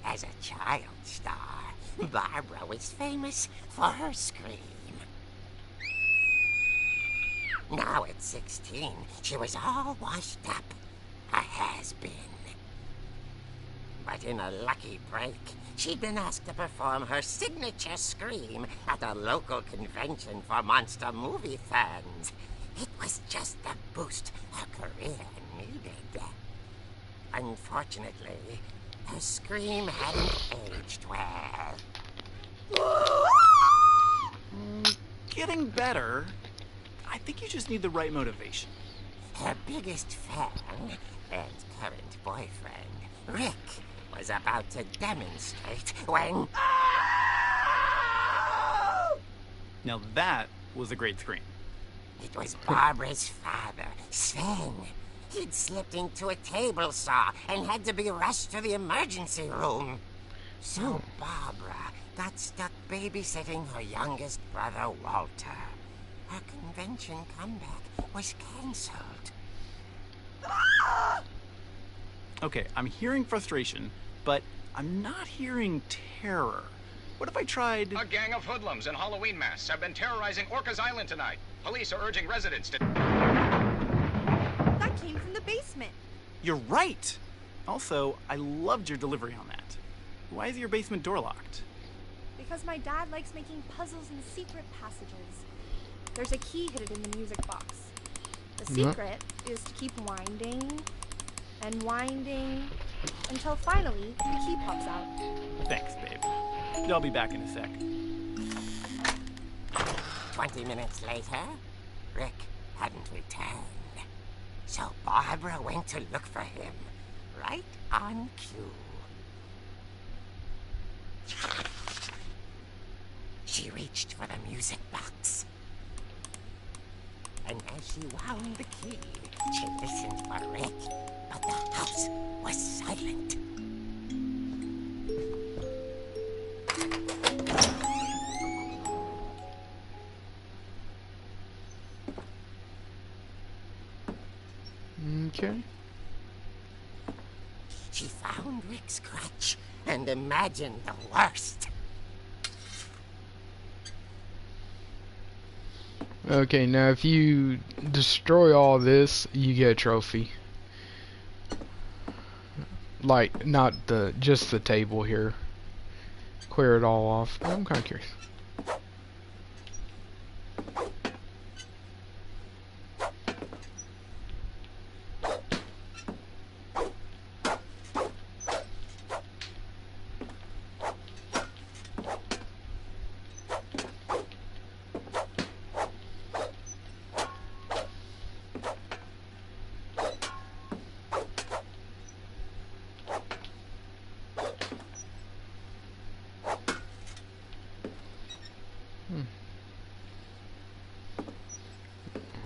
As a child star, Barbara was famous for her scream. Now at 16, she was all washed up, a has-been. But in a lucky break, she'd been asked to perform her signature scream at a local convention for monster movie fans. It was just the boost her career needed. Unfortunately, her scream hadn't aged well. Getting better. I think you just need the right motivation. Her biggest fan and current boyfriend, Rick, was about to demonstrate when... Now that was a great scream. It was Barbara's father, Sven. He'd slipped into a table saw and had to be rushed to the emergency room. So Barbara got stuck babysitting her youngest brother, Walter. Her convention comeback was cancelled. Okay, I'm hearing frustration, but I'm not hearing terror. What if I tried... A gang of hoodlums in Halloween masks have been terrorizing Orcas Island tonight. Police are urging residents to... That came from the basement. You're right! Also, I loved your delivery on that. Why is your basement door locked? Because my dad likes making puzzles and secret passages. There's a key hidden in the music box. The secret is to keep winding and winding until finally the key pops out. Thanks, babe. I'll be back in a sec. 20 minutes later, Rick hadn't returned. So Barbara went to look for him, right on cue. She reached for the music box. And as she wound the key, she listened for Rick, but the house was silent. Okay. She found Rick's crutch and imagined the worst. Okay, now if you destroy all this, you get a trophy. Like, not just the table here. Clear it all off. I'm kind of curious.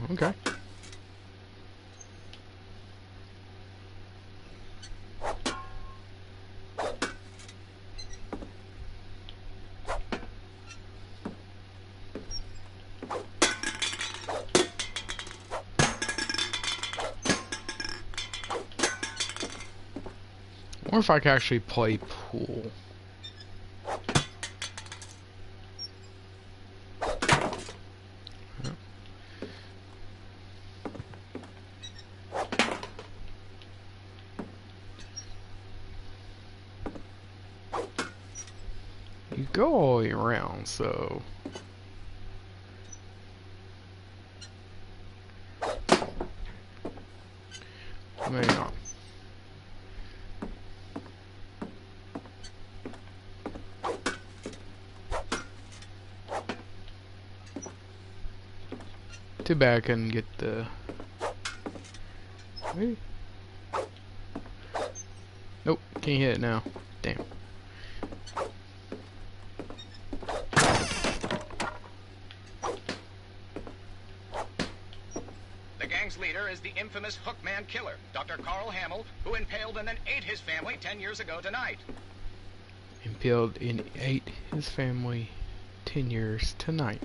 Okay. Or if I could actually play pool. You go all the way around, so... Maybe not. Too bad I couldn't get the... Maybe? Nope, can't hit it now. Damn. The gang's leader is the infamous Hookman killer, Dr. Carl Hamill, who impaled and then ate his family 10 years ago tonight. Impaled and ate his family 10 years tonight.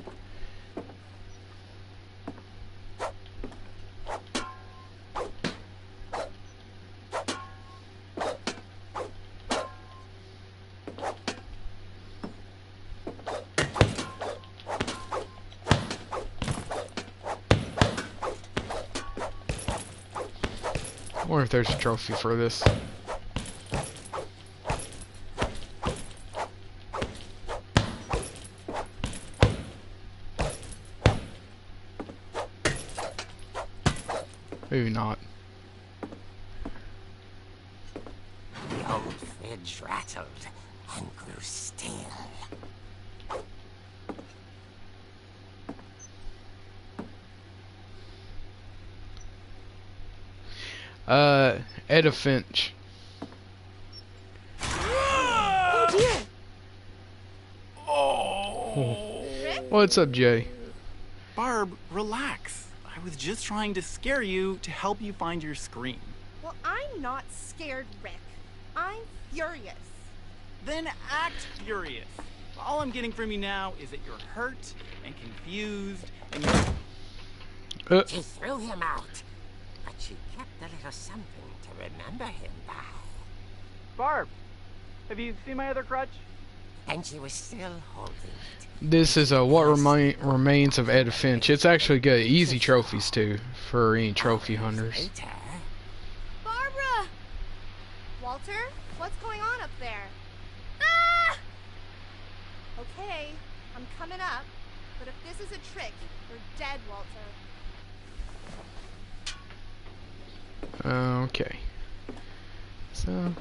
I wonder if there's a trophy for this. Maybe not. The old fridge rattled and grew still. Edith Finch. Oh dear! Oh. What's up, Jay? Barb, relax. I was just trying to scare you to help you find your scream. Well, I'm not scared, Rick. I'm furious. Then act furious. All I'm getting from you now is that you're hurt and confused and you're... She threw him out, but she kept a little something to remember him by. Barb, have you seen my other crutch? And she was still holding it. This is what remains of Edith Finch. It's actually got easy trophies too for any trophy hunters. Barbara! Walter, what's going on up there? Ah! Okay, I'm coming up, but if this is a trick, we're dead, Walter. Okay. So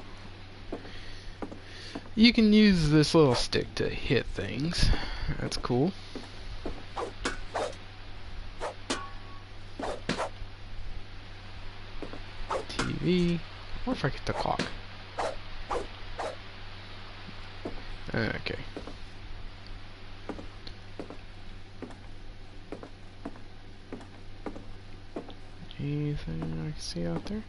you can use this little stick to hit things. That's cool. TV. What if I get the clock? Okay. Anything I can see out there?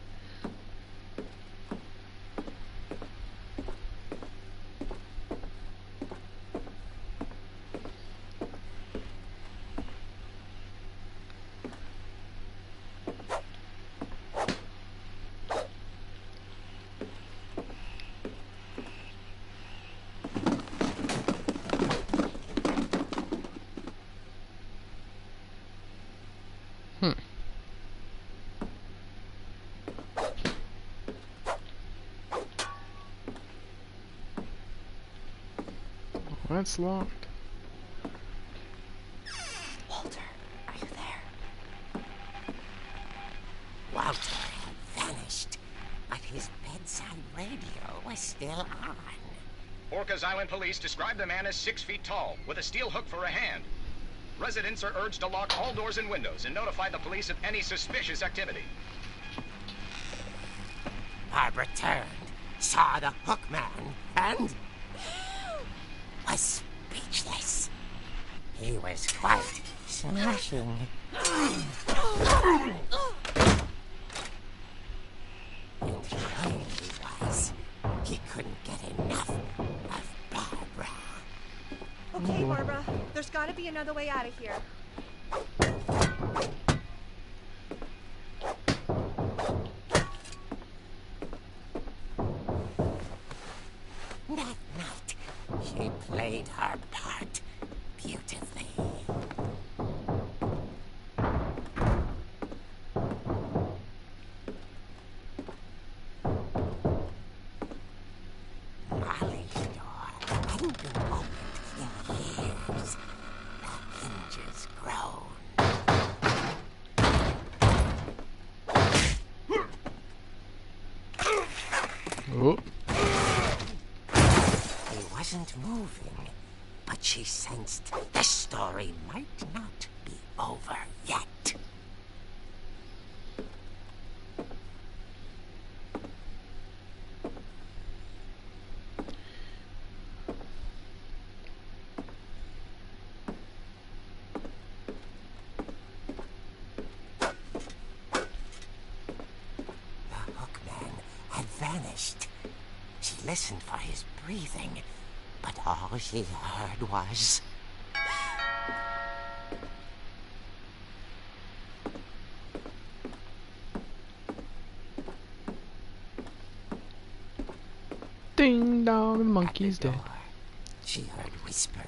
That's locked. Walter, are you there? Walter had vanished, but his bedside radio was still on. Orcas Island police describe the man as 6 feet tall, with a steel hook for a hand. Residents are urged to lock all doors and windows and notify the police of any suspicious activity. Barbara turned, saw the hook man, and was speechless. He was quite smashing. And crying he was. He couldn't get enough of Barbara. Okay, Barbara, there's gotta be another way out of here. That night, she played her part beautifully. Molly's door hadn't been opened in years. The hinges groaned. Oh. He wasn't moving, but she sensed the story might not be over yet. The hookman had vanished. She listened for his breathing, but all she heard was... Ding dong, the monkey's At the dead. door, she heard whispering.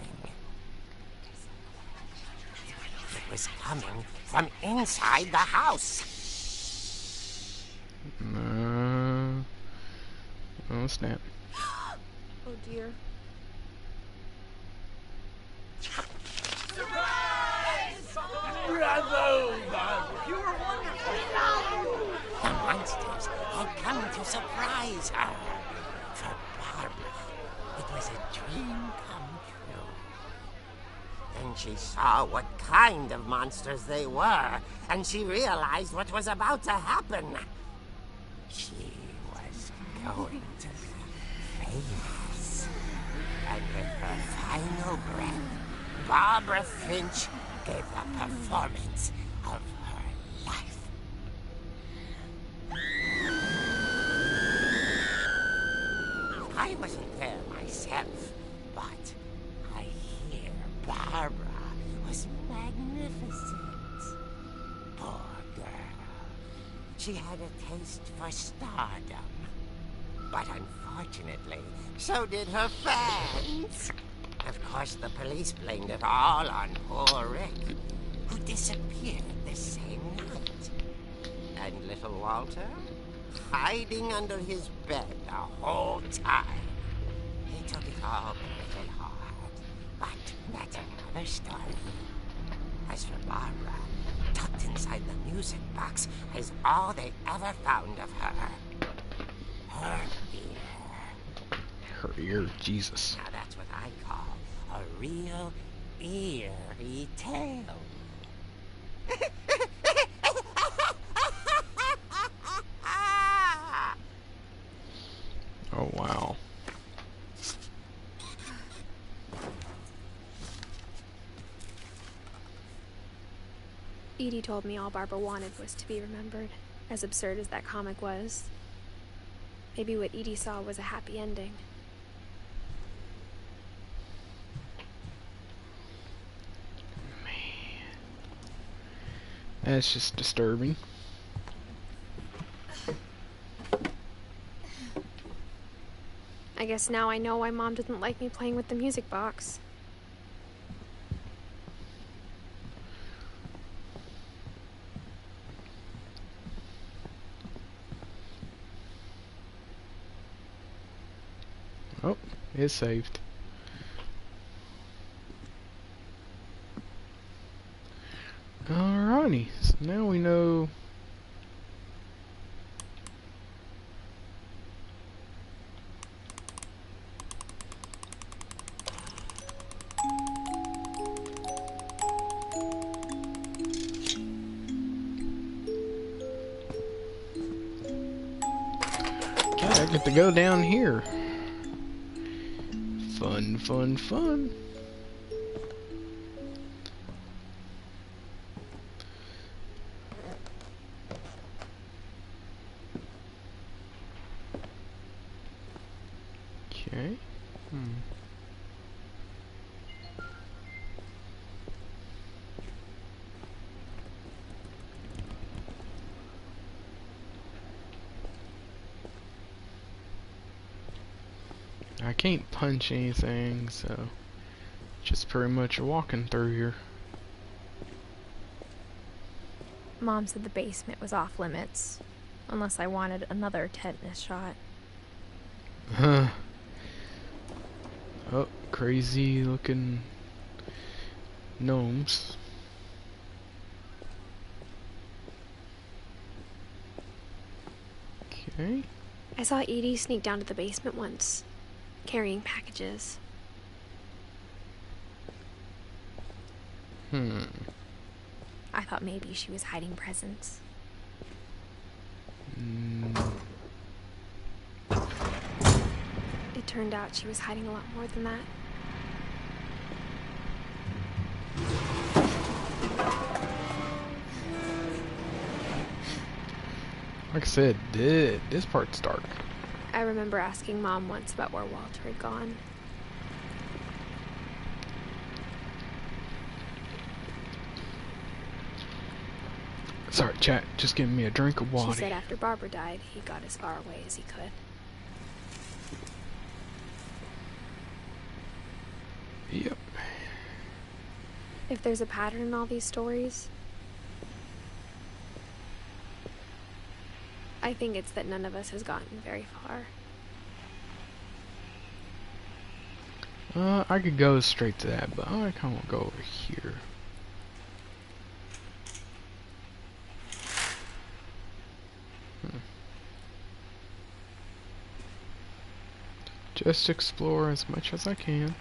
It was coming from inside the house. Oh snap. Oh dear. The monsters had come to surprise her. For Barbara, it was a dream come true. Then she saw what kind of monsters they were, and she realized what was about to happen. She was going to be famous. And with her final breath, Barbara Finch gave the performance of her life. I wasn't there myself, but I hear Barbara was magnificent. Poor girl. She had a taste for stardom. But unfortunately, so did her fans. Of course, the police blamed it all on poor Rick, who disappeared the same night. And little Walter? Hiding under his bed the whole time. He took it all pretty hard. But that's another story. As for Barbara, tucked inside the music box is all they ever found of her. Her ear. Her ear, Jesus. Now that's what I call a real eerie tale. Oh wow. Edie told me all Barbara wanted was to be remembered, as absurd as that comic was. Maybe what Edie saw was a happy ending. That's just disturbing. I guess now I know why Mom didn't like me playing with the music box. Oh, it's saved. Alrighty, so now we know. Okay, I get to go down here. Fun, fun, fun. Okay. I can't punch anything, so just pretty much walking through here. Mom said the basement was off limits, unless I wanted another tetanus shot. Huh. Oh, crazy looking gnomes. Okay. I saw Edie sneak down to the basement once, carrying packages. I thought maybe she was hiding presents. It turned out she was hiding a lot more than that. Like I said, this part's dark. I remember asking Mom once about where Walter had gone. Sorry, chat. Just giving me a drink of water. She said after Barbara died, he got as far away as he could. Yep. If there's a pattern in all these stories, I think it's that none of us has gotten very far. I could go straight to that, but I kind of want to go over here. Just explore as much as I can.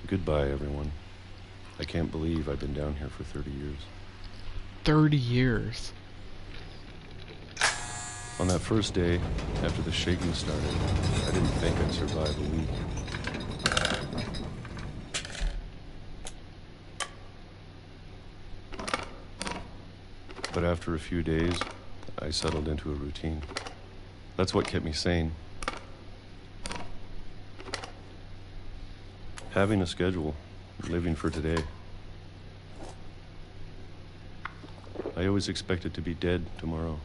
Goodbye, everyone. I can't believe I've been down here for 30 years. 30 years. On that first day, after the shaking started, I didn't think I'd survive a week. But after a few days, I settled into a routine. That's what kept me sane. Having a schedule, living for today. I always expected to be dead tomorrow.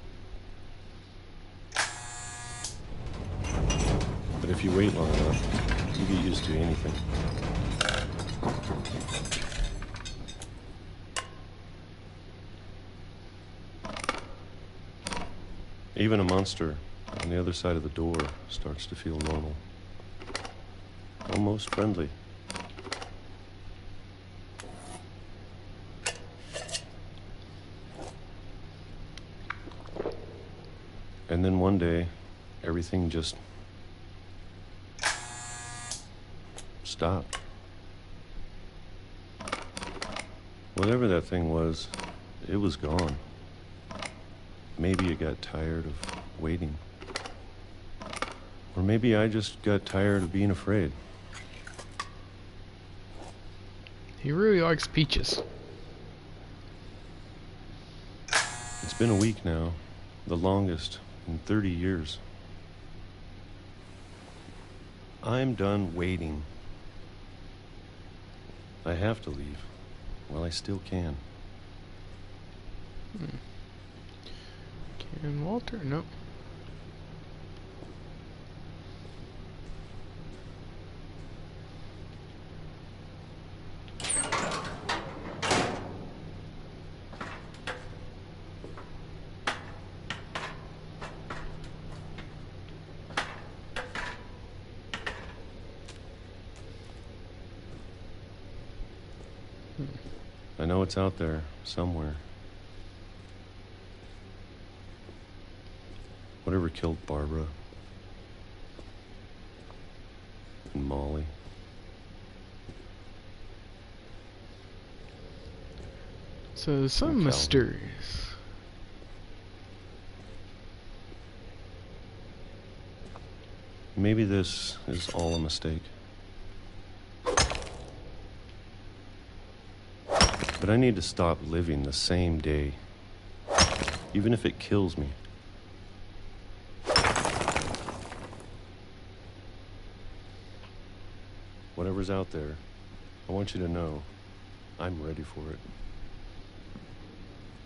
But if you wait long enough, you get used to anything. Even a monster on the other side of the door starts to feel normal. Almost friendly. And then one day, everything just stopped. Whatever that thing was, it was gone. Maybe it got tired of waiting. Or maybe I just got tired of being afraid. He really likes peaches. It's been a week now, the longest in 30 years. I'm done waiting. I have to leave. Well, I still can. Can Walter? Nope. I know it's out there, somewhere. Whatever killed Barbara and Molly. So some mysterious. Maybe this is all a mistake. But I need to stop living the same day, even if it kills me. Whatever's out there, I want you to know I'm ready for it.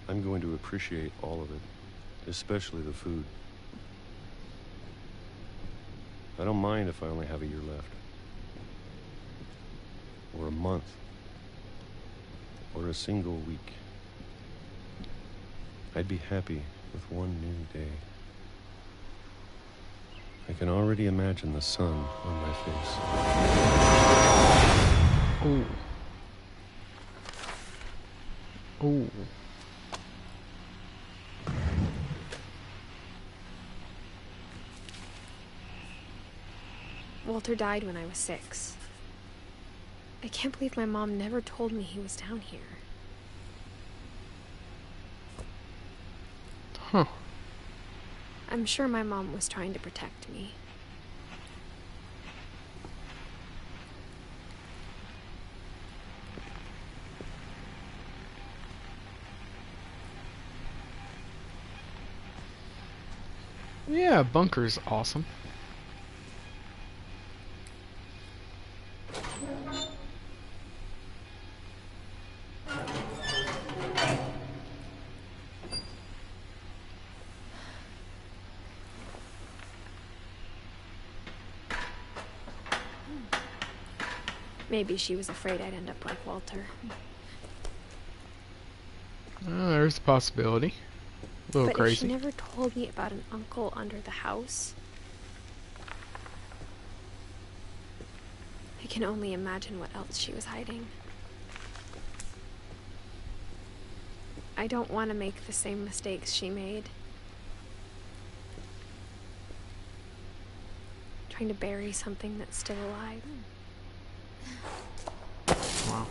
I'm going to appreciate all of it especially the food. I don't mind if I only have a year left. Or a month. Or a single week. I'd be happy with one new day. I can already imagine the sun on my face. Oh. Oh. Walter died when I was 6. I can't believe my mom never told me he was down here. Huh. I'm sure my mom was trying to protect me. Yeah, bunker's awesome. Maybe she was afraid I'd end up like Walter. There's a possibility. A little But crazy. if she never told me about an uncle under the house, I can only imagine what else she was hiding. I don't want to make the same mistakes she made. Trying to bury something that's still alive. Wow.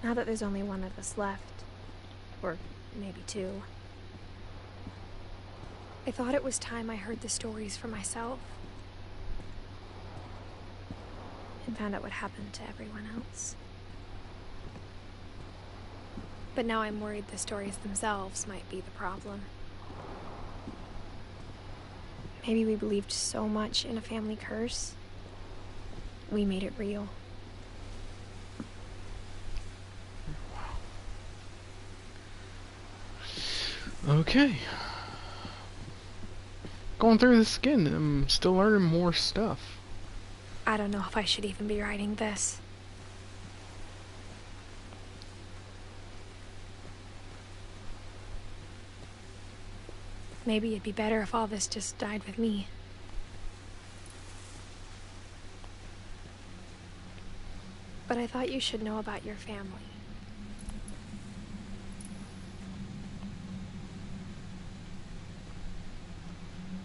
Now that there's only one of us left, or maybe 2, I thought it was time I heard the stories for myself and found out what happened to everyone else. But now I'm worried the stories themselves might be the problem. Maybe we believed so much in a family curse, we made it real. Okay. Going through this again, I'm still learning more stuff. I don't know if I should even be writing this. Maybe it'd be better if all this just died with me. But I thought you should know about your family.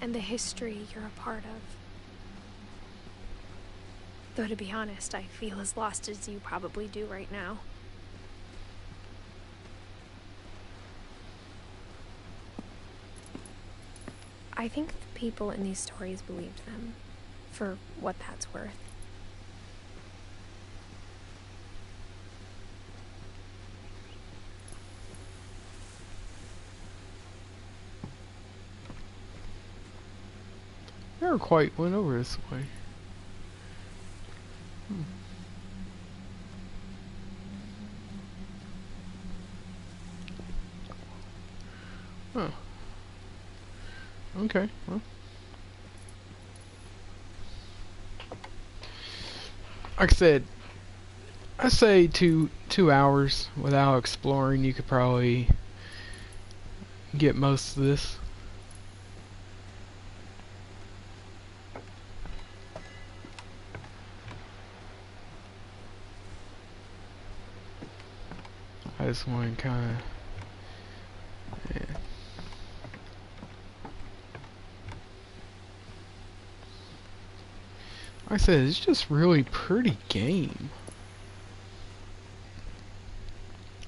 And the history you're a part of. Though to be honest, I feel as lost as you probably do right now. I think the people in these stories believed them, for what that's worth. Never quite went over this way. Huh. Okay, well. Like I said, I say two hours without exploring, you could probably get most of this. I just want to kind of, yeah. Like I said, it's just really pretty game.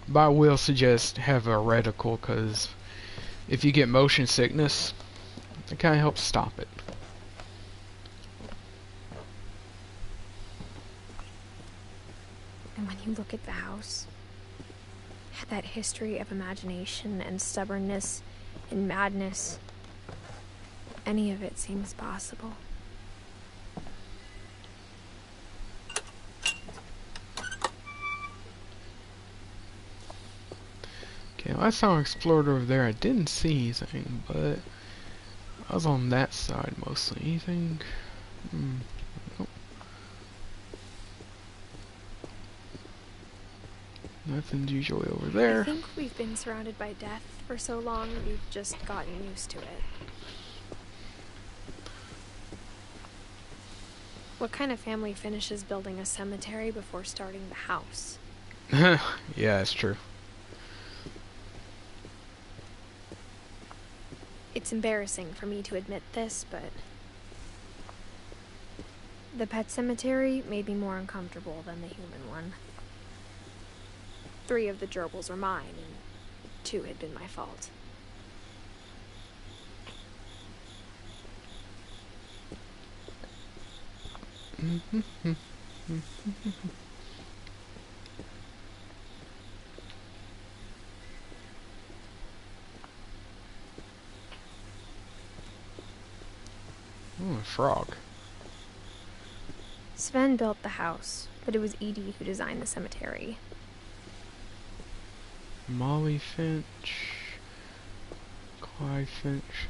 But I will suggest have a reticle, because if you get motion sickness, it kind of helps stop it. And when you look at the house, that history of imagination and stubbornness and madness, any of it seems possible. Okay, last time I explored over there, I didn't see anything, but I was on that side mostly. Anything? Nope. Nothing's usually over there. I think we've been surrounded by death for so long, we've just gotten used to it. What kind of family finishes building a cemetery before starting the house? Yeah, that's true. It's embarrassing for me to admit this, but the pet cemetery made me more uncomfortable than the human one. 3 of the gerbils were mine, and 2 had been my fault. Oh, a frog. Sven built the house, but it was Edie who designed the cemetery. Molly Finch, Clive Finch,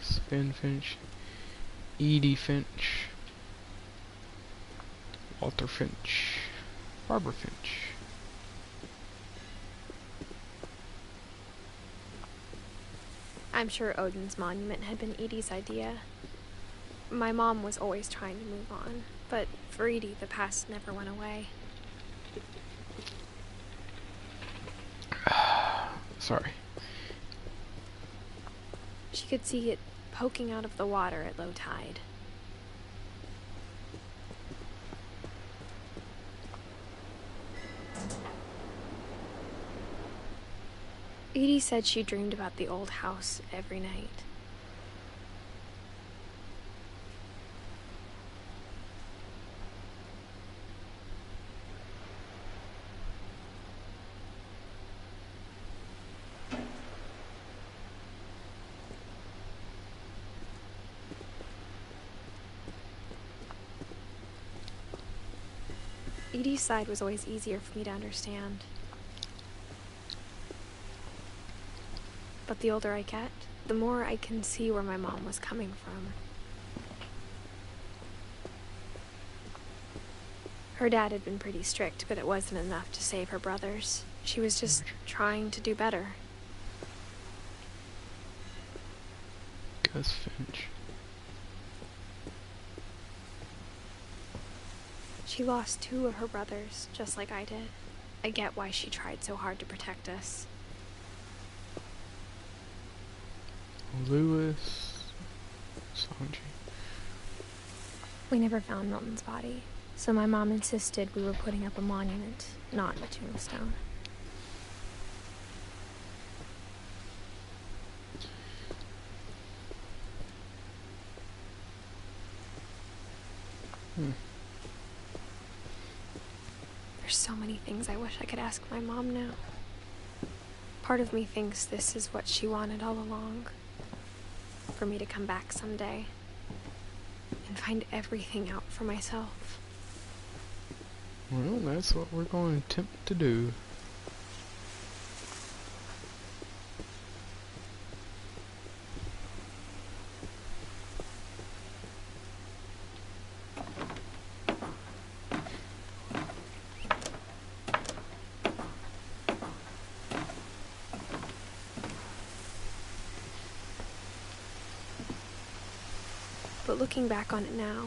Sven Finch, Edie Finch, Walter Finch, Barbara Finch. I'm sure Odin's monument had been Edie's idea. My mom was always trying to move on, but for Edie, the past never went away. Sorry. She could see it poking out of the water at low tide. Edie said she dreamed about the old house every night. Edie's side was always easier for me to understand. But the older I get, the more I can see where my mom was coming from. Her dad had been pretty strict, but it wasn't enough to save her brothers. She was just trying to do better. Gus Finch. She lost 2 of her brothers, just like I did. I get why she tried so hard to protect us. Lewis, Sanji. We never found Milton's body, so my mom insisted we were putting up a monument, not a tombstone. There's so many things I wish I could ask my mom now. Part of me thinks this is what she wanted all along. For me to come back someday and find everything out for myself. Well, that's what we're going to attempt to do. But looking back on it now,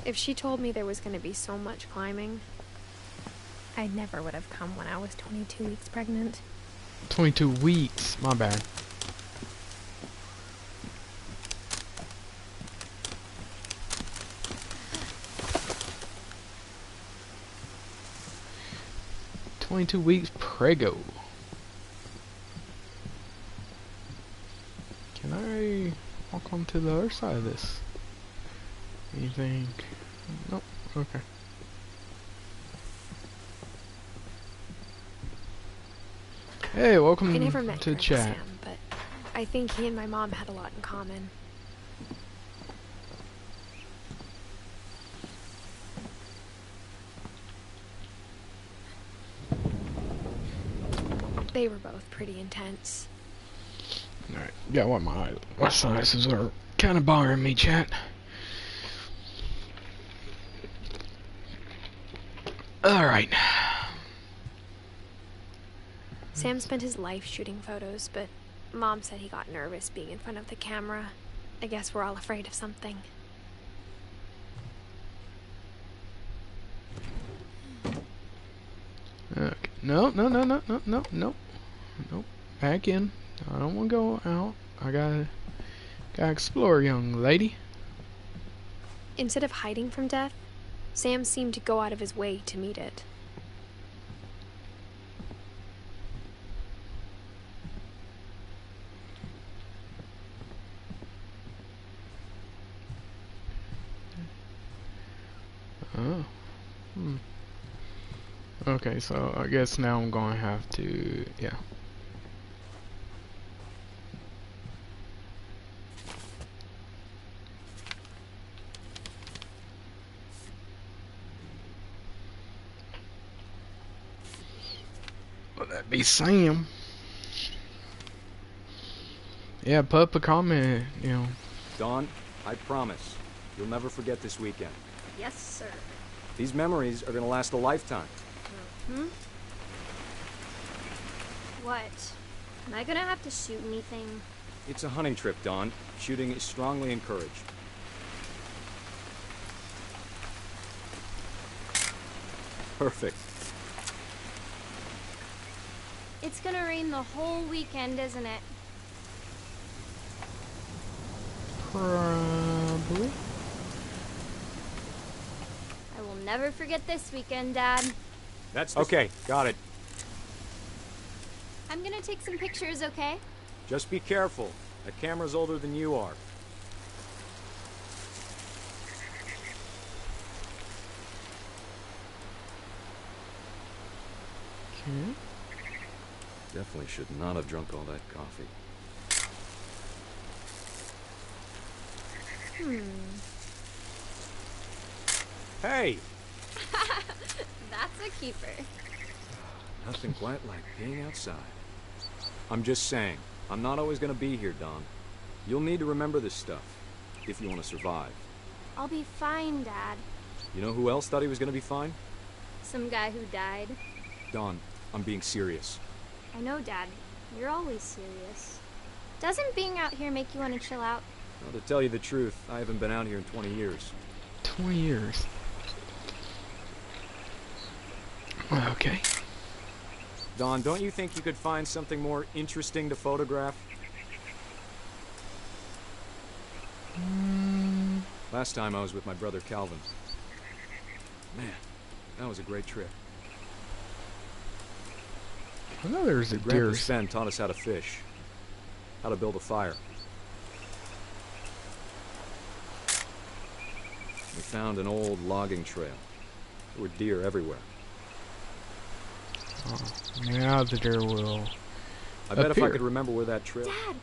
if she told me there was going to be so much climbing, I never would have come when I was 22 weeks pregnant. 22 weeks, my bad. "22 weeks prego." Can I walk onto the other side of this? Anything? Nope. Okay. Hey, welcome I never met to Grandpa chat. Sam, but I think he and my mom had a lot in common. They were both pretty intense. Alright, yeah, my sinuses are kind of bothering me, chat. Alright. Sam spent his life shooting photos, but Mom said he got nervous being in front of the camera. I guess we're all afraid of something. Okay. No. Back in. I don't want to go out. I gotta explore, young lady. Instead of hiding from death, Sam seemed to go out of his way to meet it. Oh. Okay, so I guess now I'm gonna have to, yeah. Well, that'd be Sam. Yeah, put up a comment, you know. Dawn, I promise, you'll never forget this weekend. Yes, sir. These memories are gonna last a lifetime. What? Am I gonna have to shoot anything? It's a hunting trip, Dawn. Shooting is strongly encouraged. Perfect. It's gonna rain the whole weekend, isn't it? Probably. I will never forget this weekend, Dad. That's okay, got it. I'm gonna take some pictures, okay? Just be careful. That camera's older than you are. Okay. Definitely should not have drunk all that coffee. Hey! That's a keeper. Nothing quite like being outside. I'm just saying, I'm not always gonna be here, Dawn. You'll need to remember this stuff, if you want to survive. I'll be fine, Dad. You know who else thought he was gonna be fine? Some guy who died. Dawn, I'm being serious. I know, Dad. You're always serious. Doesn't being out here make you want to chill out? Well, to tell you the truth, I haven't been out here in 20 years. 20 years. Okay. Dawn, don't you think you could find something more interesting to photograph? Last time I was with my brother Calvin. Man, that was a great trip. I know there's a Grandpa deer. Sven taught us how to fish, how to build a fire. We found an old logging trail. There were deer everywhere. Oh, now the deer will I bet if I appear. could remember where that trail... Dad!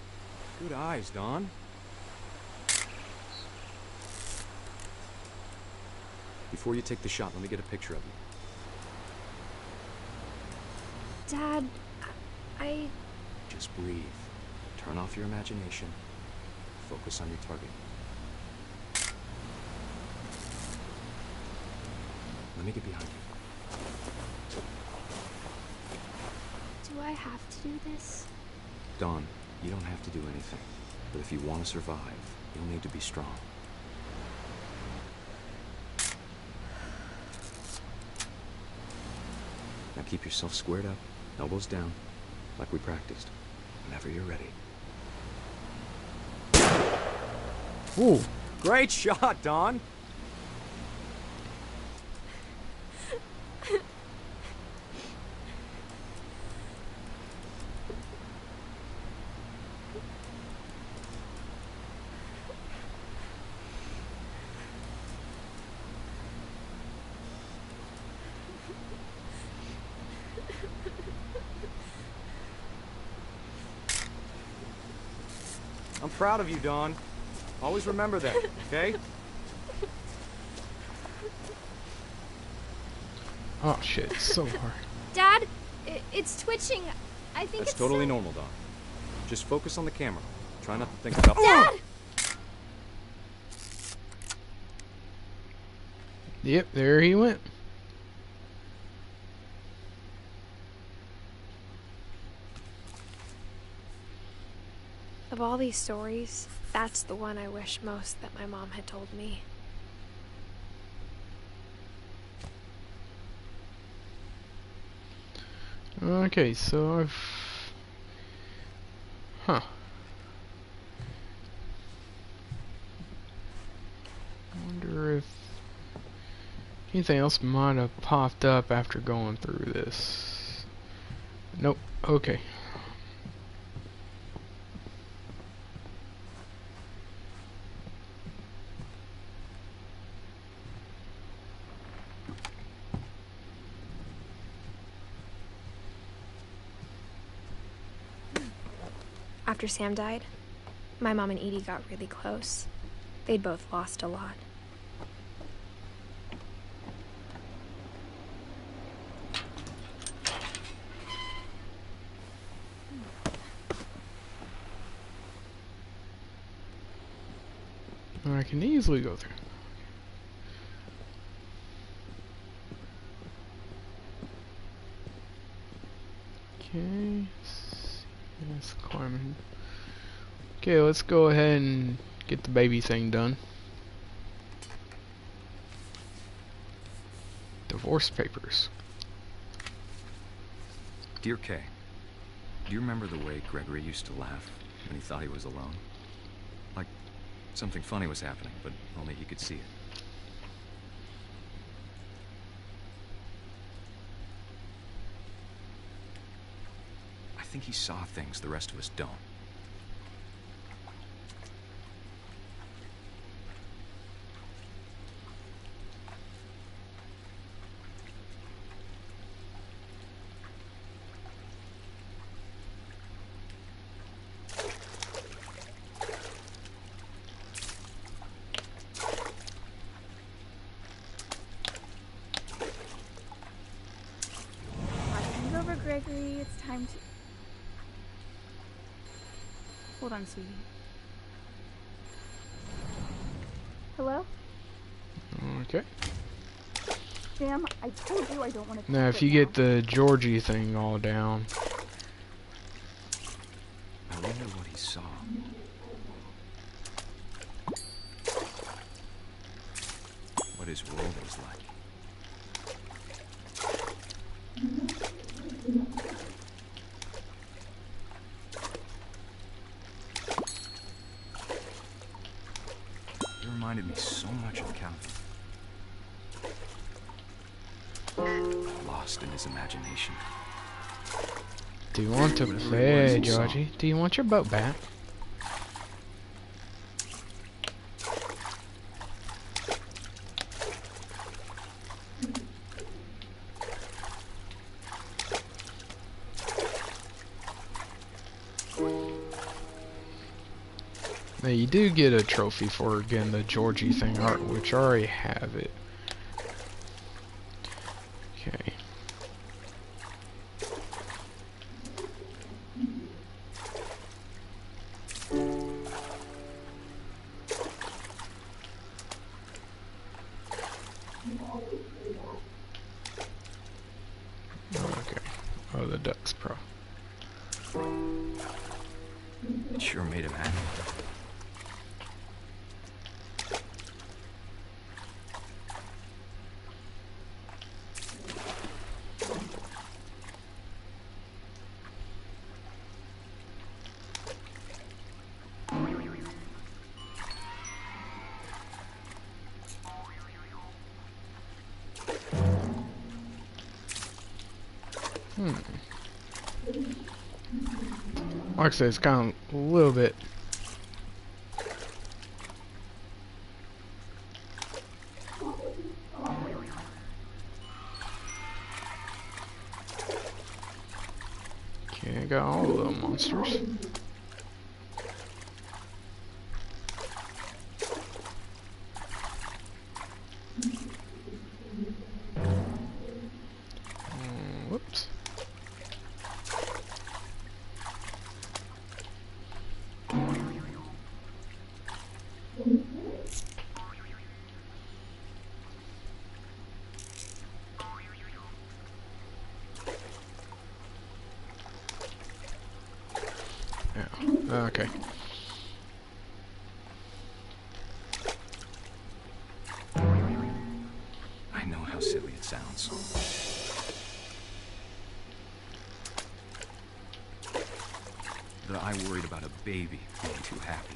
Good eyes, Dawn. Before you take the shot, let me get a picture of you. Dad, I... Just breathe. Turn off your imagination. Focus on your target. Let me get behind you. Do I have to do this? Dawn, you don't have to do anything. But if you want to survive, you'll need to be strong. Now keep yourself squared up, elbows down, like we practiced. Whenever you're ready. Ooh. Great shot, Dawn! I'm proud of you, Dawn. Always remember that, okay? Oh shit, it's so hard. Dad, it's twitching. I think That's it's totally so... normal, Don. Just focus on the camera. Try not to think about... Dad! Yep, there he went. Of all these stories, that's the one I wish most that my mom had told me. Okay, so I've... Huh. I wonder if anything else might have popped up after going through this. Nope. Okay. After Sam died, my mom and Edie got really close. They'd both lost a lot. I can easily go through. Okay. Let's climb. Okay, let's go ahead and get the baby thing done. Divorce papers. Dear Kay, do you remember the way Gregory used to laugh when he thought he was alone? Like something funny was happening, but only he could see it. I think he saw things the rest of us don't. Gregory, it's time to... Hold on, sweetie. Hello? Okay. Sam, I told you I don't want to... Now, if you get the Georgie thing all down... I wonder what he saw. What his world was like. He reminded me so much of Calvin. Lost in his imagination. Do you want to play, Georgie? Do you want your boat back? Now you do get a trophy for, again, the Georgie thing art, which I already have it. Okay. Okay. Oh, the Ducks Pro. It sure made him happy. Like I said, it's kind of a little bit. Okay, I got all the little monsters. Whoops. Okay. I know how silly it sounds. That I worried about a baby being too happy.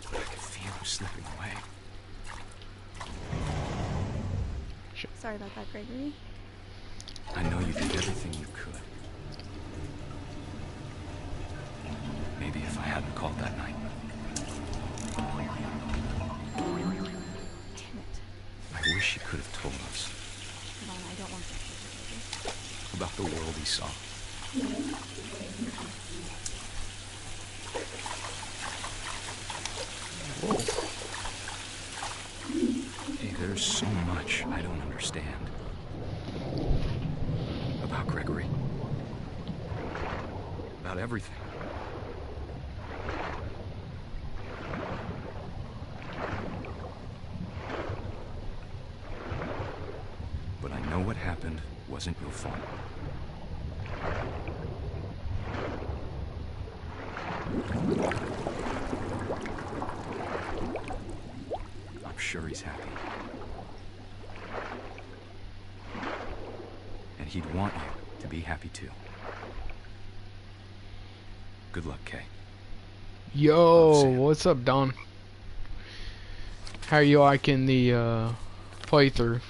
But I could feel him slipping away. Sorry about that, Gregory. I know you did everything you could. Maybe if I hadn't called that night. Damn it. I wish he could have told us. No, I don't want that. About the world he saw. Whoa. Hey, there's so much I don't understand. About Gregory. About everything. But I know what happened wasn't your fault. I'm sure he's happy. And he'd want you to be happy too. Good luck, Kay. Yo, what's up, Don? How are you liking the playthrough?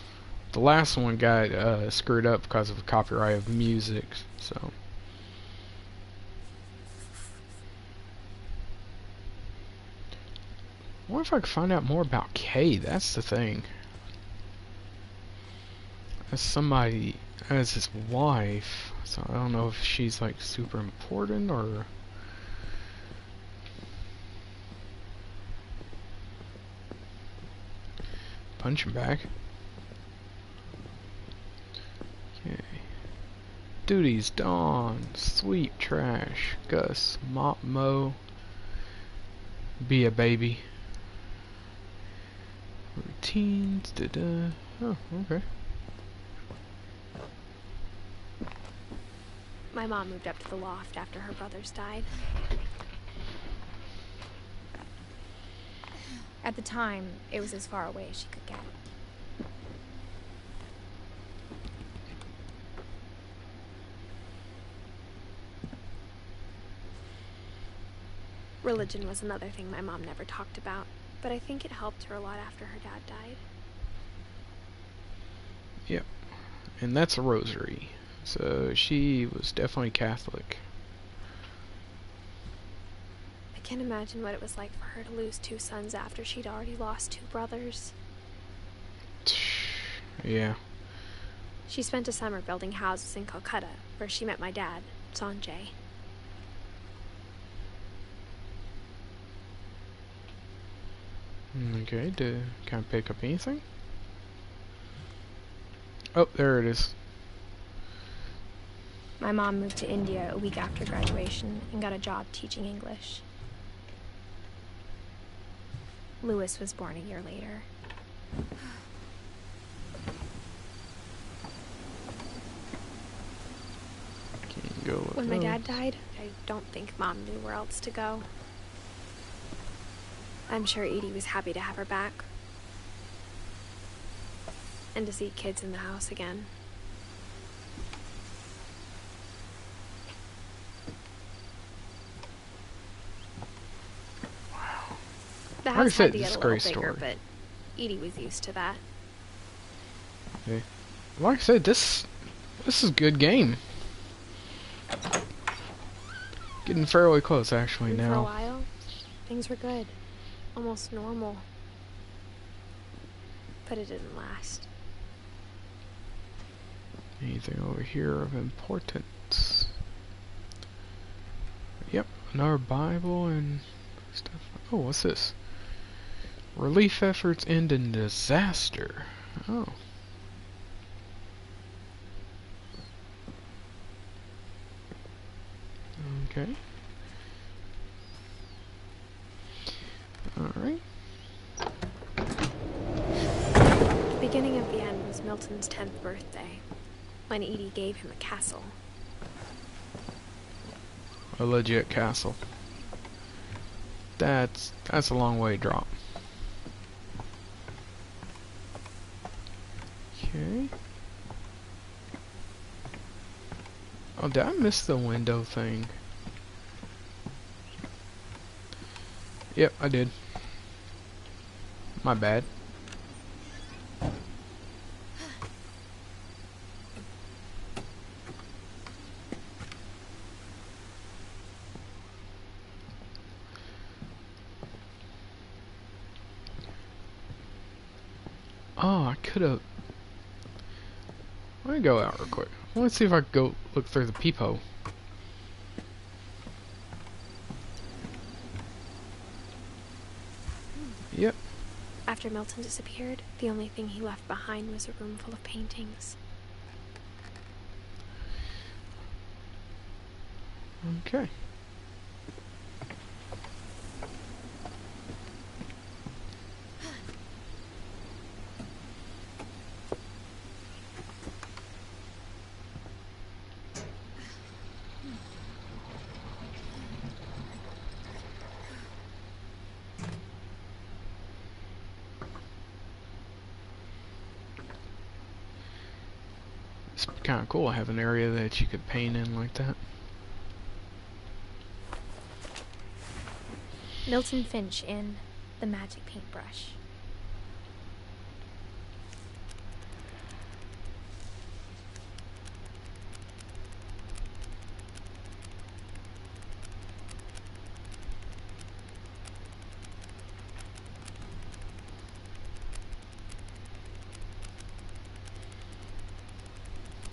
The last one got screwed up because of copyright of music, so. I wonder if I could find out more about Kay. That's the thing. As somebody, as his wife, so I don't know if she's like super important or. Punch him back. Okay. Duties: Dawn, sweep, trash, Gus, mop, mow, be a baby. Routines, da-da. Oh, okay. My mom moved up to the loft after her brothers died. At the time, it was as far away as she could get. Religion was another thing my mom never talked about, but I think it helped her a lot after her dad died. Yep. And that's a rosary. So she was definitely Catholic. I can't imagine what it was like for her to lose 2 sons after she'd already lost 2 brothers. Yeah. She spent a summer building houses in Calcutta, where she met my dad, Sanjay. Okay, can I pick up anything? Oh, there it is. My mom moved to India a week after graduation and got a job teaching English. Louis was born a year later. When my dad died, I don't think Mom knew where else to go. I'm sure Edie was happy to have her back. And to see kids in the house again. Wow. The Like I house said, had to this get a is a little great bigger, story. but Edie was used to that. Okay. Like I said, this is a good game. Getting fairly close, actually, And for a now. while, things were good. Almost normal. But it didn't last. Anything over here of importance? Yep, another Bible and stuff. Oh, what's this? Relief efforts end in disaster. Oh. Okay. Alright. The beginning of the end was Milton's 10th birthday, when Edie gave him a castle. a legit castle. That's a long way to drop. Okay. Oh, did I miss the window thing? Yep, I did. My bad. Oh, I could have. Let me go out real quick. I want to see if I can go look through the peephole. Yep. After Milton disappeared, the only thing he left behind was a room full of paintings. Okay. It's kind of cool. I have an area that you could paint in like that. Milton Finch in The Magic Paintbrush.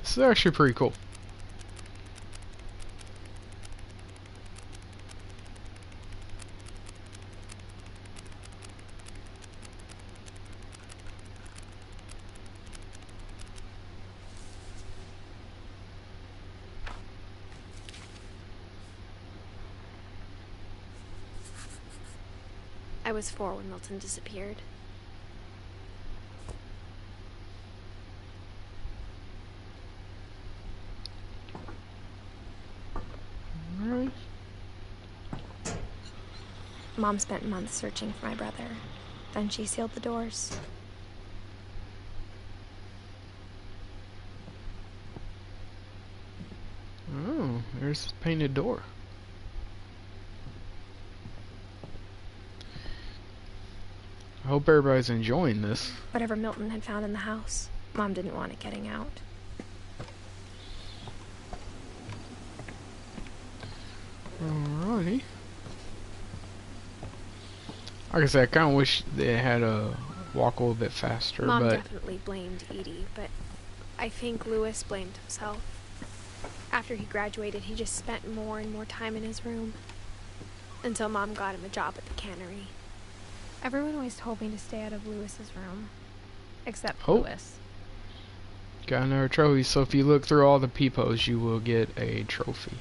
This is actually pretty cool. I was 4 when Milton disappeared. Alright. Mom spent months searching for my brother. Then she sealed the doors. Oh, there's a painted door. I hope everybody's enjoying this. Whatever Milton had found in the house, Mom didn't want it getting out. Alrighty. Like I said, I kind of wish they had a walk a little bit faster, Mom but definitely blamed Edie, but I think Lewis blamed himself. After he graduated, he just spent more and more time in his room. Until Mom got him a job at the cannery. Everyone always told me to stay out of Lewis's room. Except Lewis. Got another trophy, so if you look through all the peepholes, you will get a trophy.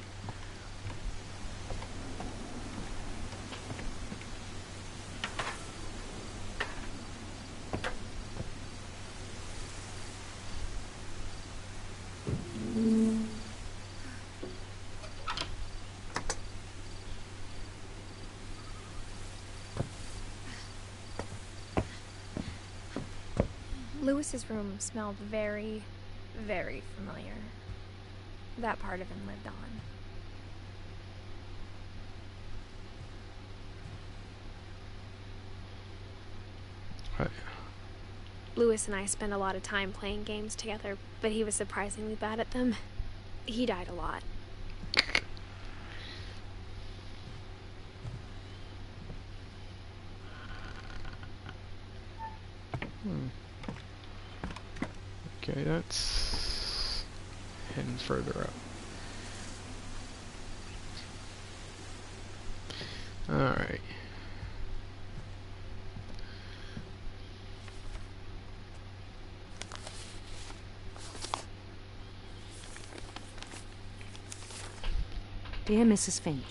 Lewis's room smelled very, very familiar. That part of him lived on. Right. Lewis and I spent a lot of time playing games together, but he was surprisingly bad at them. He died a lot. Okay, that's heading further up. Alright. Dear Mrs. Finch,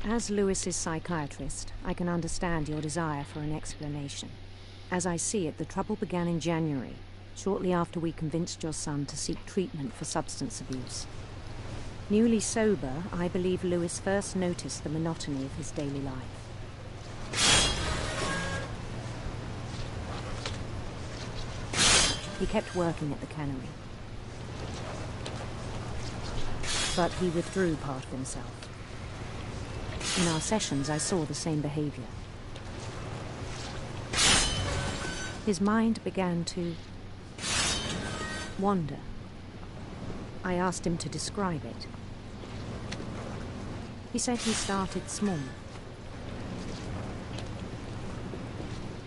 as Lewis's psychiatrist, I can understand your desire for an explanation. As I see it, the trouble began in January, shortly after we convinced your son to seek treatment for substance abuse. Newly sober, I believe Lewis first noticed the monotony of his daily life. He kept working at the cannery, but he withdrew part of himself. In our sessions, I saw the same behavior. His mind began to wander. I asked him to describe it. He said he started small,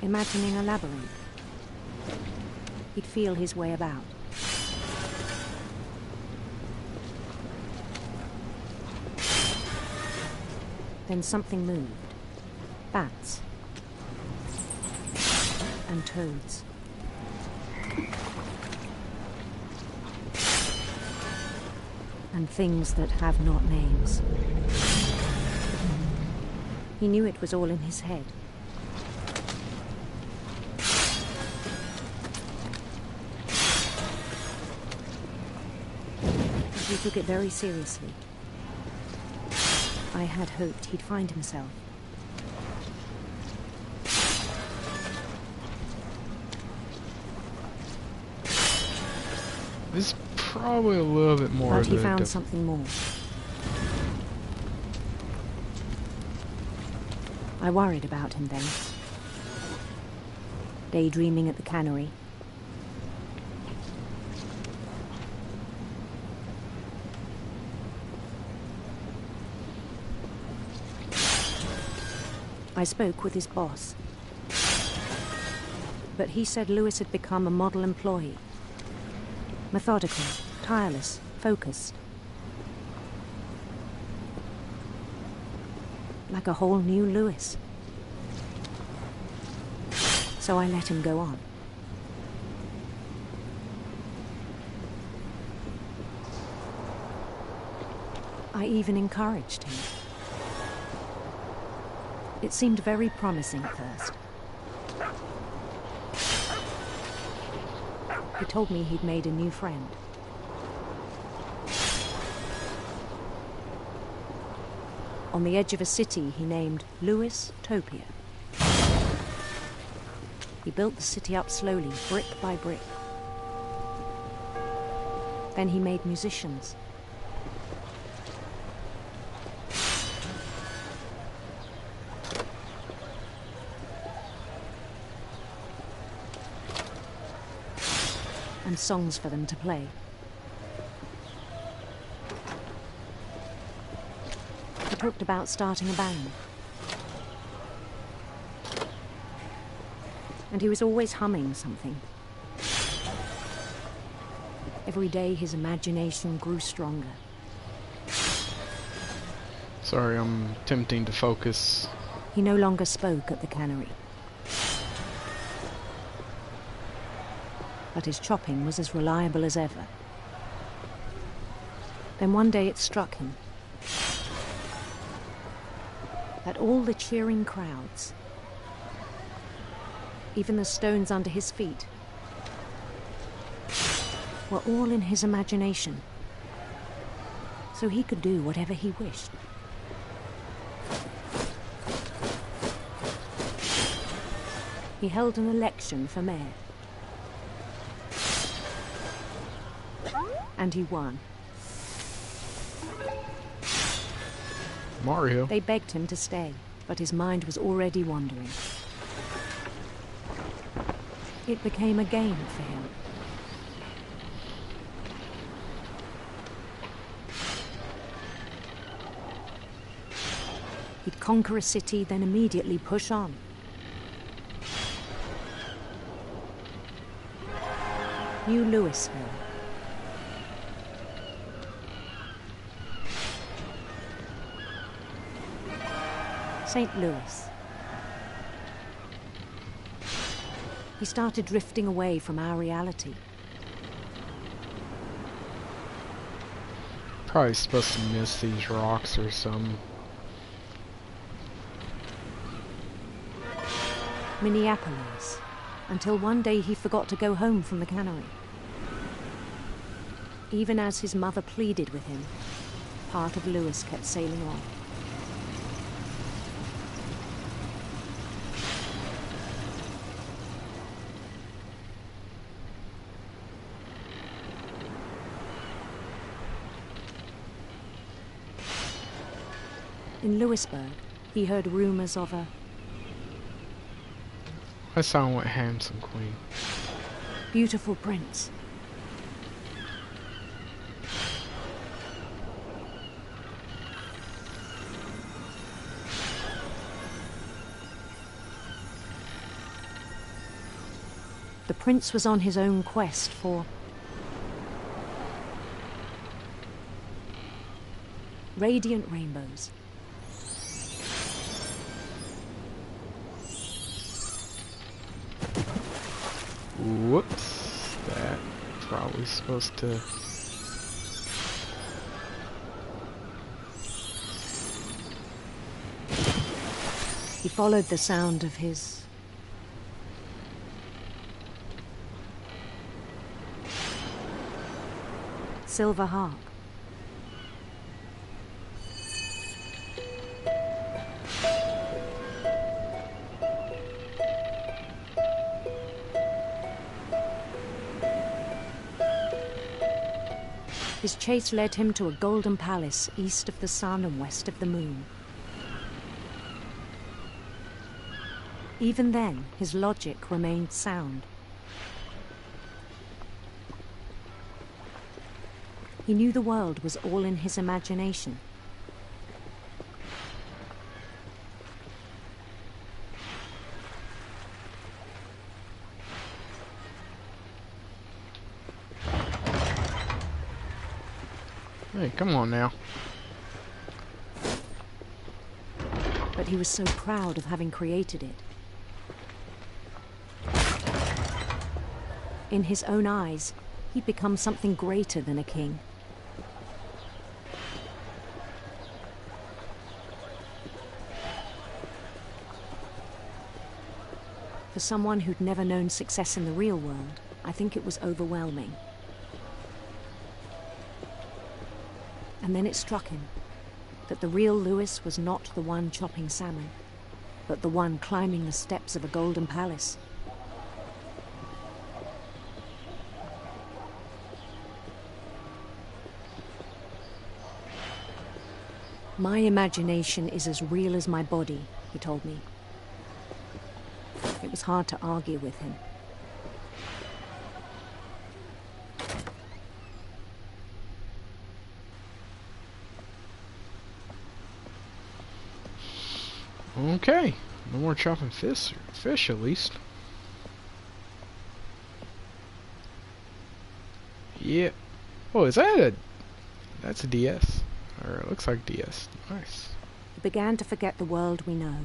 imagining a labyrinth. He'd feel his way about. Then something moved. Bats. And toads. And things that have not names. He knew it was all in his head. He took it very seriously. I had hoped he'd find himself. This is probably a little bit more. But he found something more. I worried about him then. Daydreaming at the cannery. I spoke with his boss. But he said Lewis had become a model employee. Methodical, tireless, focused. Like a whole new Lewis. So I let him go on. I even encouraged him. It seemed very promising at first. He told me he'd made a new friend. On the edge of a city he named Lewis Topia. He built the city up slowly, brick by brick. Then he made musicians. And songs for them to play. He talked about starting a band. And he was always humming something. Every day his imagination grew stronger. Sorry, I'm attempting to focus. He no longer spoke at the cannery. But his chopping was as reliable as ever. Then one day it struck him that all the cheering crowds, even the stones under his feet, were all in his imagination, so he could do whatever he wished. He held an election for mayor. And he won. Mario. They begged him to stay, but his mind was already wandering. It became a game for him. He'd conquer a city, then immediately push on. New Louisville. St. Louis. He started drifting away from our reality. Probably supposed to miss these rocks or something. Minneapolis, until one day he forgot to go home from the cannery. Even as his mother pleaded with him, part of Lewis kept sailing on. In Lewisburg, he heard rumors of a somewhat handsome queen. Beautiful prince. The prince was on his own quest for radiant rainbows. Whoops, that probably supposed to. He followed the sound of his silver harp. His chase led him to a golden palace east of the sun and west of the moon. Even then, his logic remained sound. He knew the world was all in his imagination. Hey, come on now. But he was so proud of having created it. In his own eyes, he'd become something greater than a king. For someone who'd never known success in the real world, I think it was overwhelming. And then it struck him that the real Lewis was not the one chopping salmon, but the one climbing the steps of a golden palace. My imagination is as real as my body, he told me. It was hard to argue with him. Okay, no more chopping fish at least. Yeah. Oh, is that a... That's a DS. Or it looks like DS. Nice. He began to forget the world we know.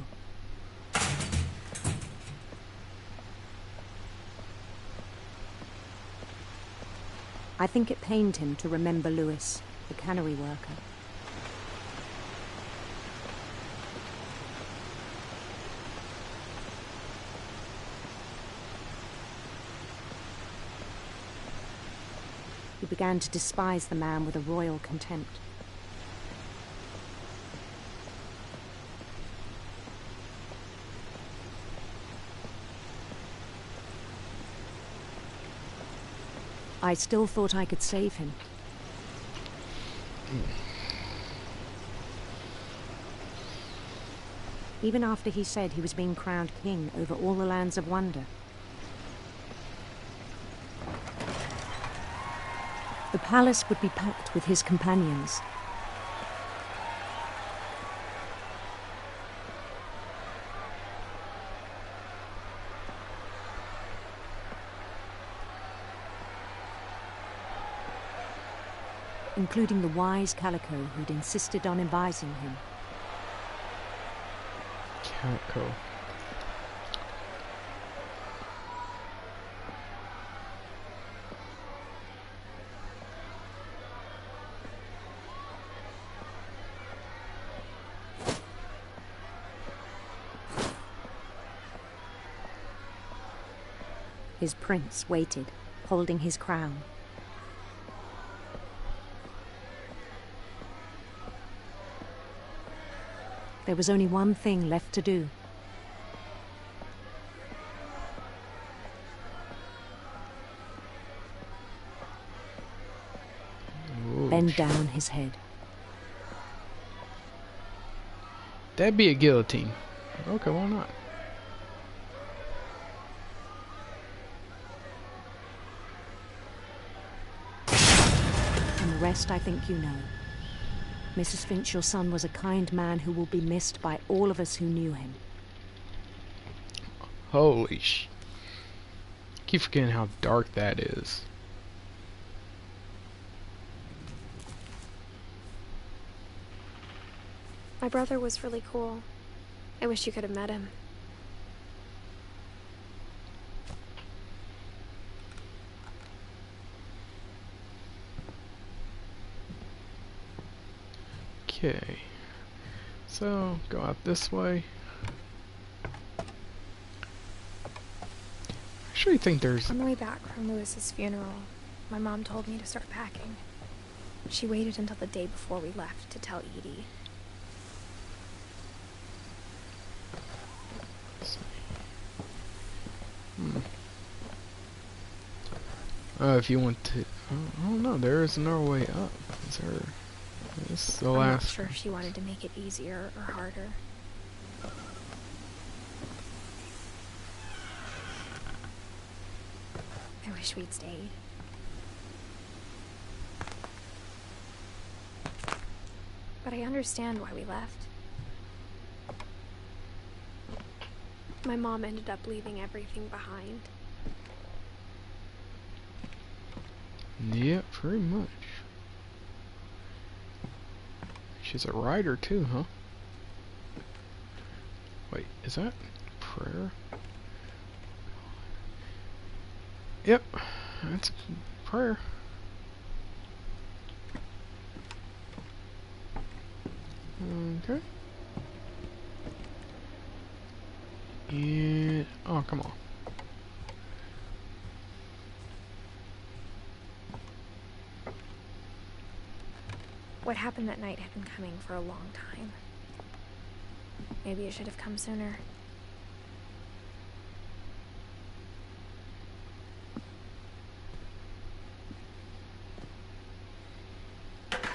I think it pained him to remember Lewis, the cannery worker. He began to despise the man with a royal contempt. I still thought I could save him. Even after he said he was being crowned king over all the lands of wonder. The palace would be packed with his companions. Including the wise Calico who'd insisted on advising him. Calico. His prince waited, holding his crown. There was only one thing left to do. Bend down his head. That'd be a guillotine. Okay, why not? And the rest I think you know. Mrs. Finch, your son was a kind man who will be missed by all of us who knew him. Holy keep forgetting how dark that is. My brother was really cool. I wish you could have met him. Okay. So, go out this way. I actually think there's... On the way back from Lewis's funeral, my mom told me to start packing. She waited until the day before we left to tell Edie. If you want to... I don't know, there is another way up. Is there... This is the last... I'm not sure if she wanted to make it easier or harder. I wish we'd stayed. But I understand why we left. My mom ended up leaving everything behind. Yeah, pretty much. She's a writer too, huh? Wait, is that prayer? Yep, that's prayer. Okay. And oh, come on. What happened that night had been coming for a long time. Maybe it should have come sooner.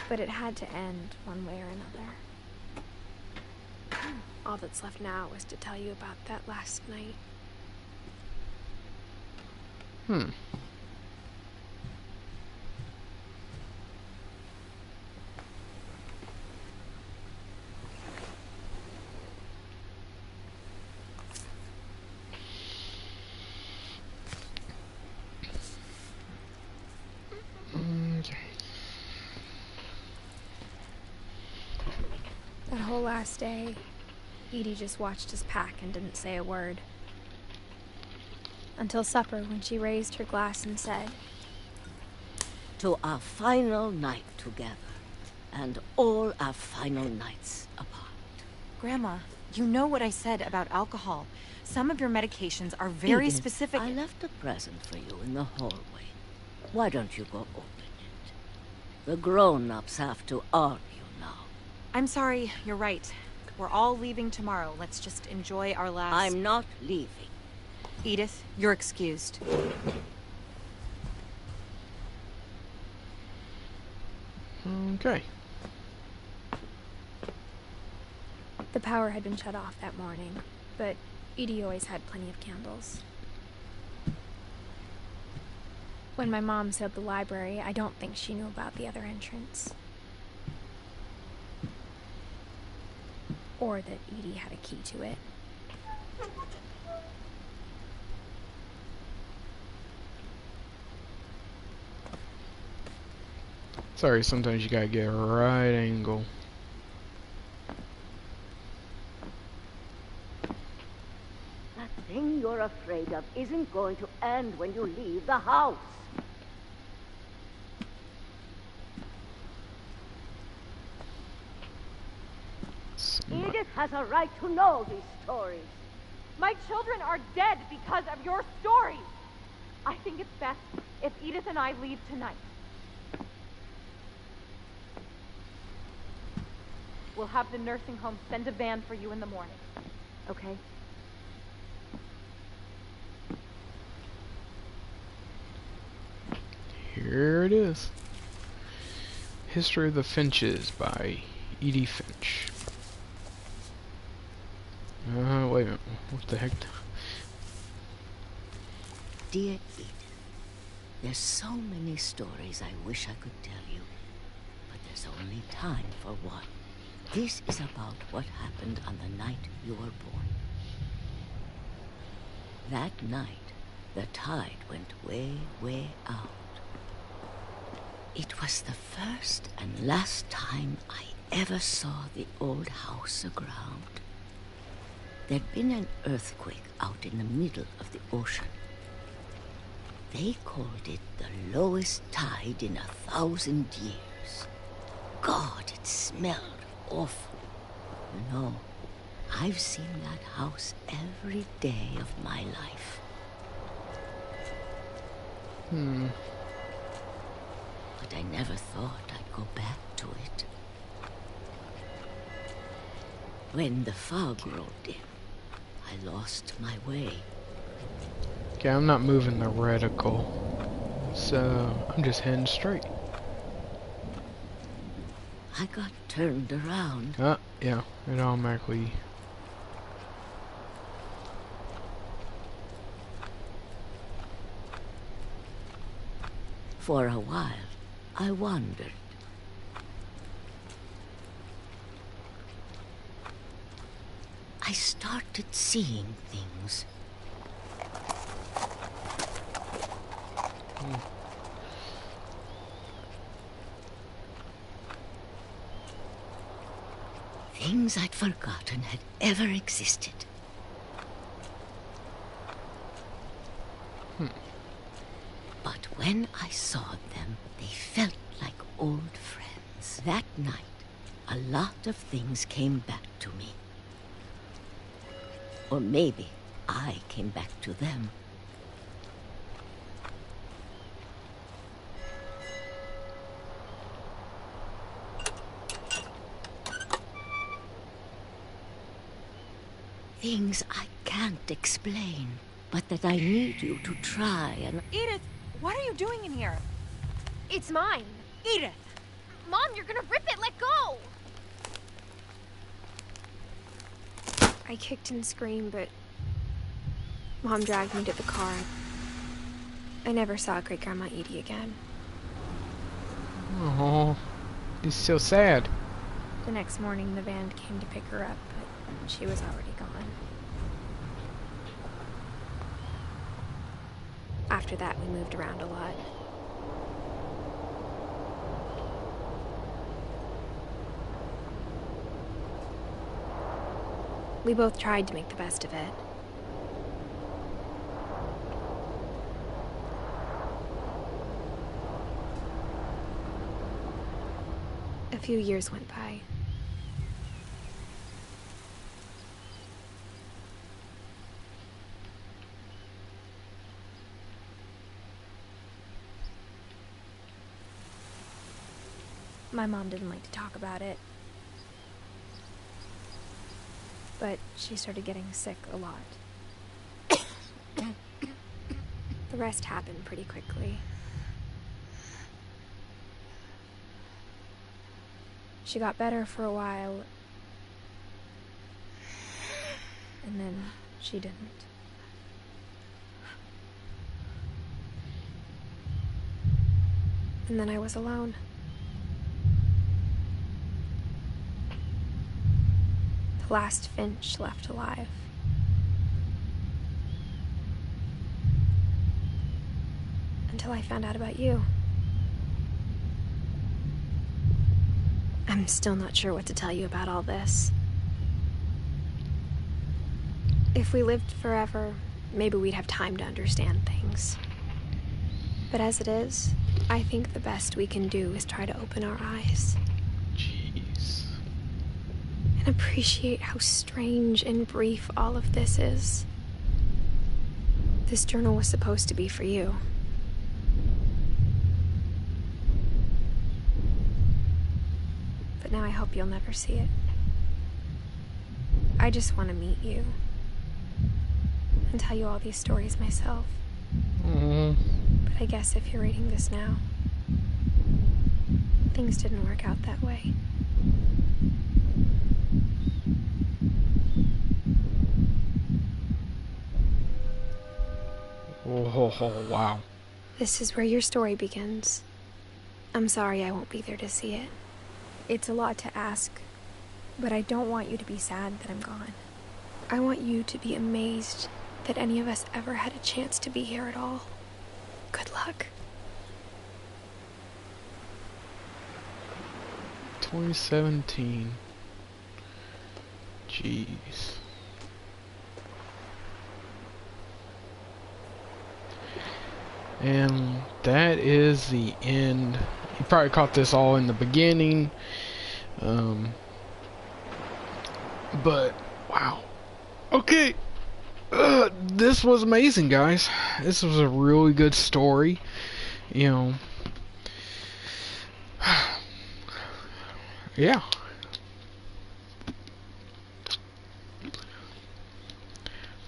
But it had to end one way or another. All that's left now is to tell you about that last night. That whole last day, Edie just watched us pack and didn't say a word. Until supper, when she raised her glass and said, "To our final night together, and all our final nights apart." Grandma, you know what I said about alcohol. Some of your medications are very Edith, specific. I left a present for you in the hallway. Why don't you go open it? The grown-ups have to argue now. I'm sorry, you're right. We're all leaving tomorrow. Let's just enjoy our last... I'm not leaving. Edith, you're excused. Okay. the power had been shut off that morning, but Edie always had plenty of candles. When my mom sealed the library, I don't think she knew about the other entrance. Or that Edie had a key to it. Sorry, sometimes you gotta get a right angle. That thing you're afraid of isn't going to end when you leave the house. Edith has a right to know these stories. My children are dead because of your stories. I think it's best if Edith and I leave tonight. We'll have the nursing home send a van for you in the morning. Okay? Here it is. History of the Finches by Edith Finch. Wait a minute. What the heck? Dear Edith, there's so many stories I wish I could tell you, but there's only time for one. This is about what happened on the night you were born. That night, the tide went way, way out. It was the first and last time I ever saw the old house aground. There'd been an earthquake out in the middle of the ocean. They called it the lowest tide in 1,000 years. God, it smelled awful. You know, I've seen that house every day of my life. But I never thought I'd go back to it. When the fog rolled in, I lost my way. Okay, I'm not moving the reticle, so I'm just heading straight. I got turned around. Yeah, it automatically. For a while, I wandered. I started seeing things. Things I'd forgotten had ever existed. But when I saw them, they felt like old friends. That night, a lot of things came back to me. Or maybe I came back to them. Things I can't explain, but that I need you to try and... Edith, what are you doing in here? It's mine. Edith! Mom, you're gonna rip it! Let go! I kicked and screamed, but Mom dragged me to the car. I never saw Great-Grandma Edie again. Oh, he's so sad. The next morning, the van came to pick her up, but she was already gone. After that, we moved around a lot. We both tried to make the best of it. A few years went by. My mom didn't like to talk about it. But she started getting sick a lot. The rest happened pretty quickly. She got better for a while, and then she didn't. And then I was alone. The last Finch left alive. Until I found out about you. I'm still not sure what to tell you about all this. If we lived forever, maybe we'd have time to understand things. But as it is, I think the best we can do is try to open our eyes. Jeez. And appreciate how strange and brief all of this is. This journal was supposed to be for you. But now I hope you'll never see it. I just want to meet you and tell you all these stories myself. But I guess if you're reading this now, things didn't work out that way. Oh, wow. This is where your story begins. I'm sorry I won't be there to see it. It's a lot to ask, but I don't want you to be sad that I'm gone. I want you to be amazed that any of us ever had a chance to be here at all. Good luck. 2017. Jeez. And that is the end. You probably caught this all in the beginning. But, wow. Okay. This was amazing, guys. This was a really good story. You know. Yeah.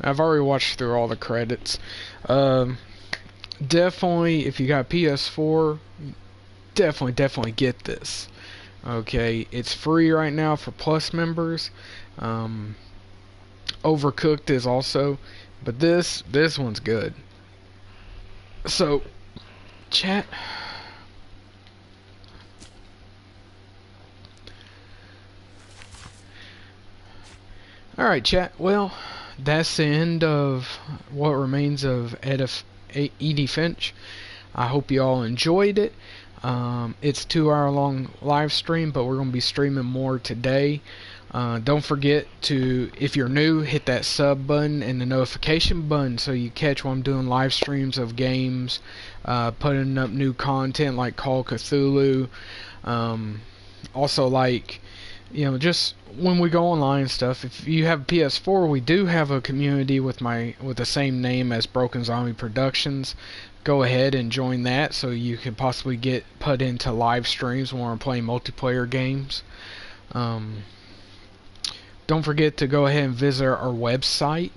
I've already watched through all the credits. Definitely, if you got PS4, definitely get this. Okay, it's free right now for Plus members. Overcooked is also, but this one's good. So, chat. Alright, chat. Well, that's the end of what remains of Edith Finch. I hope you all enjoyed it. It's a 2-hour long live stream, but we're going to be streaming more today. Don't forget to, if you're new, hit that sub button and the notification button so you catch when I'm doing live streams of games, putting up new content like Call of Cthulhu. Also, like, you know, just when we go online and stuff. If you have a PS4, we do have a community with the same name as Broken Zombie Productions. Go ahead and join that so you can possibly get put into live streams when we're playing multiplayer games. Don't forget to go ahead and visit our website,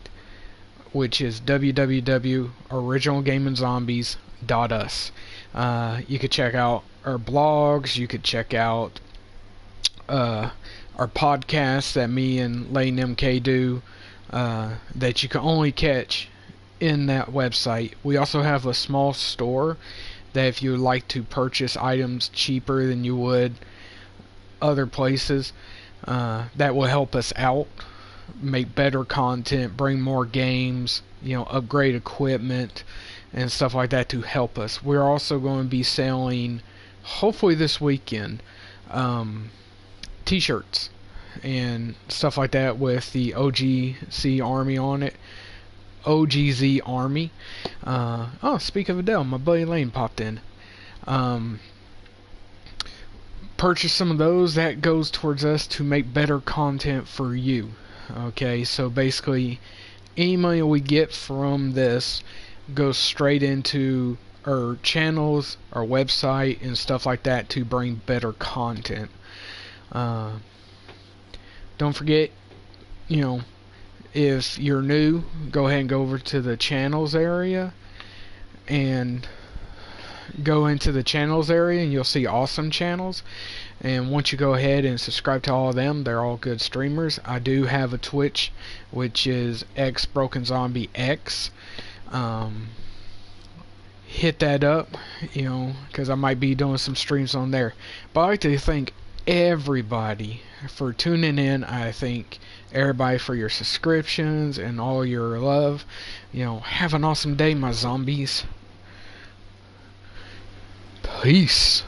which is www.originalgamingzombies.us. You could check out our blogs. You could check out our podcasts that me and Lane MK do, that you can only catch in that website. We also have a small store that if you would like to purchase items cheaper than you would other places, that will help us out, make better content, bring more games, you know, upgrade equipment and stuff like that to help us. We're also going to be selling, hopefully this weekend, t-shirts and stuff like that with the OGC Army on it. OGZ Army. Oh, speak of Adele, my buddy Lane popped in. Purchase some of those. That goes towards us to make better content for you. Okay, so basically any money we get from this goes straight into our channels, our website and stuff like that to bring better content. Don't forget, you know, if you're new, go ahead and go over to the channels area and go into the channels area and you'll see awesome channels. And once you go ahead and subscribe to all of them, they're all good streamers. I do have a Twitch, which is xbrokenzombiex. Hit that up, you know, because I might be doing some streams on there. But I like to thank everybody for tuning in. I thank everybody for your subscriptions and all your love. You know, have an awesome day, my zombies. Peace.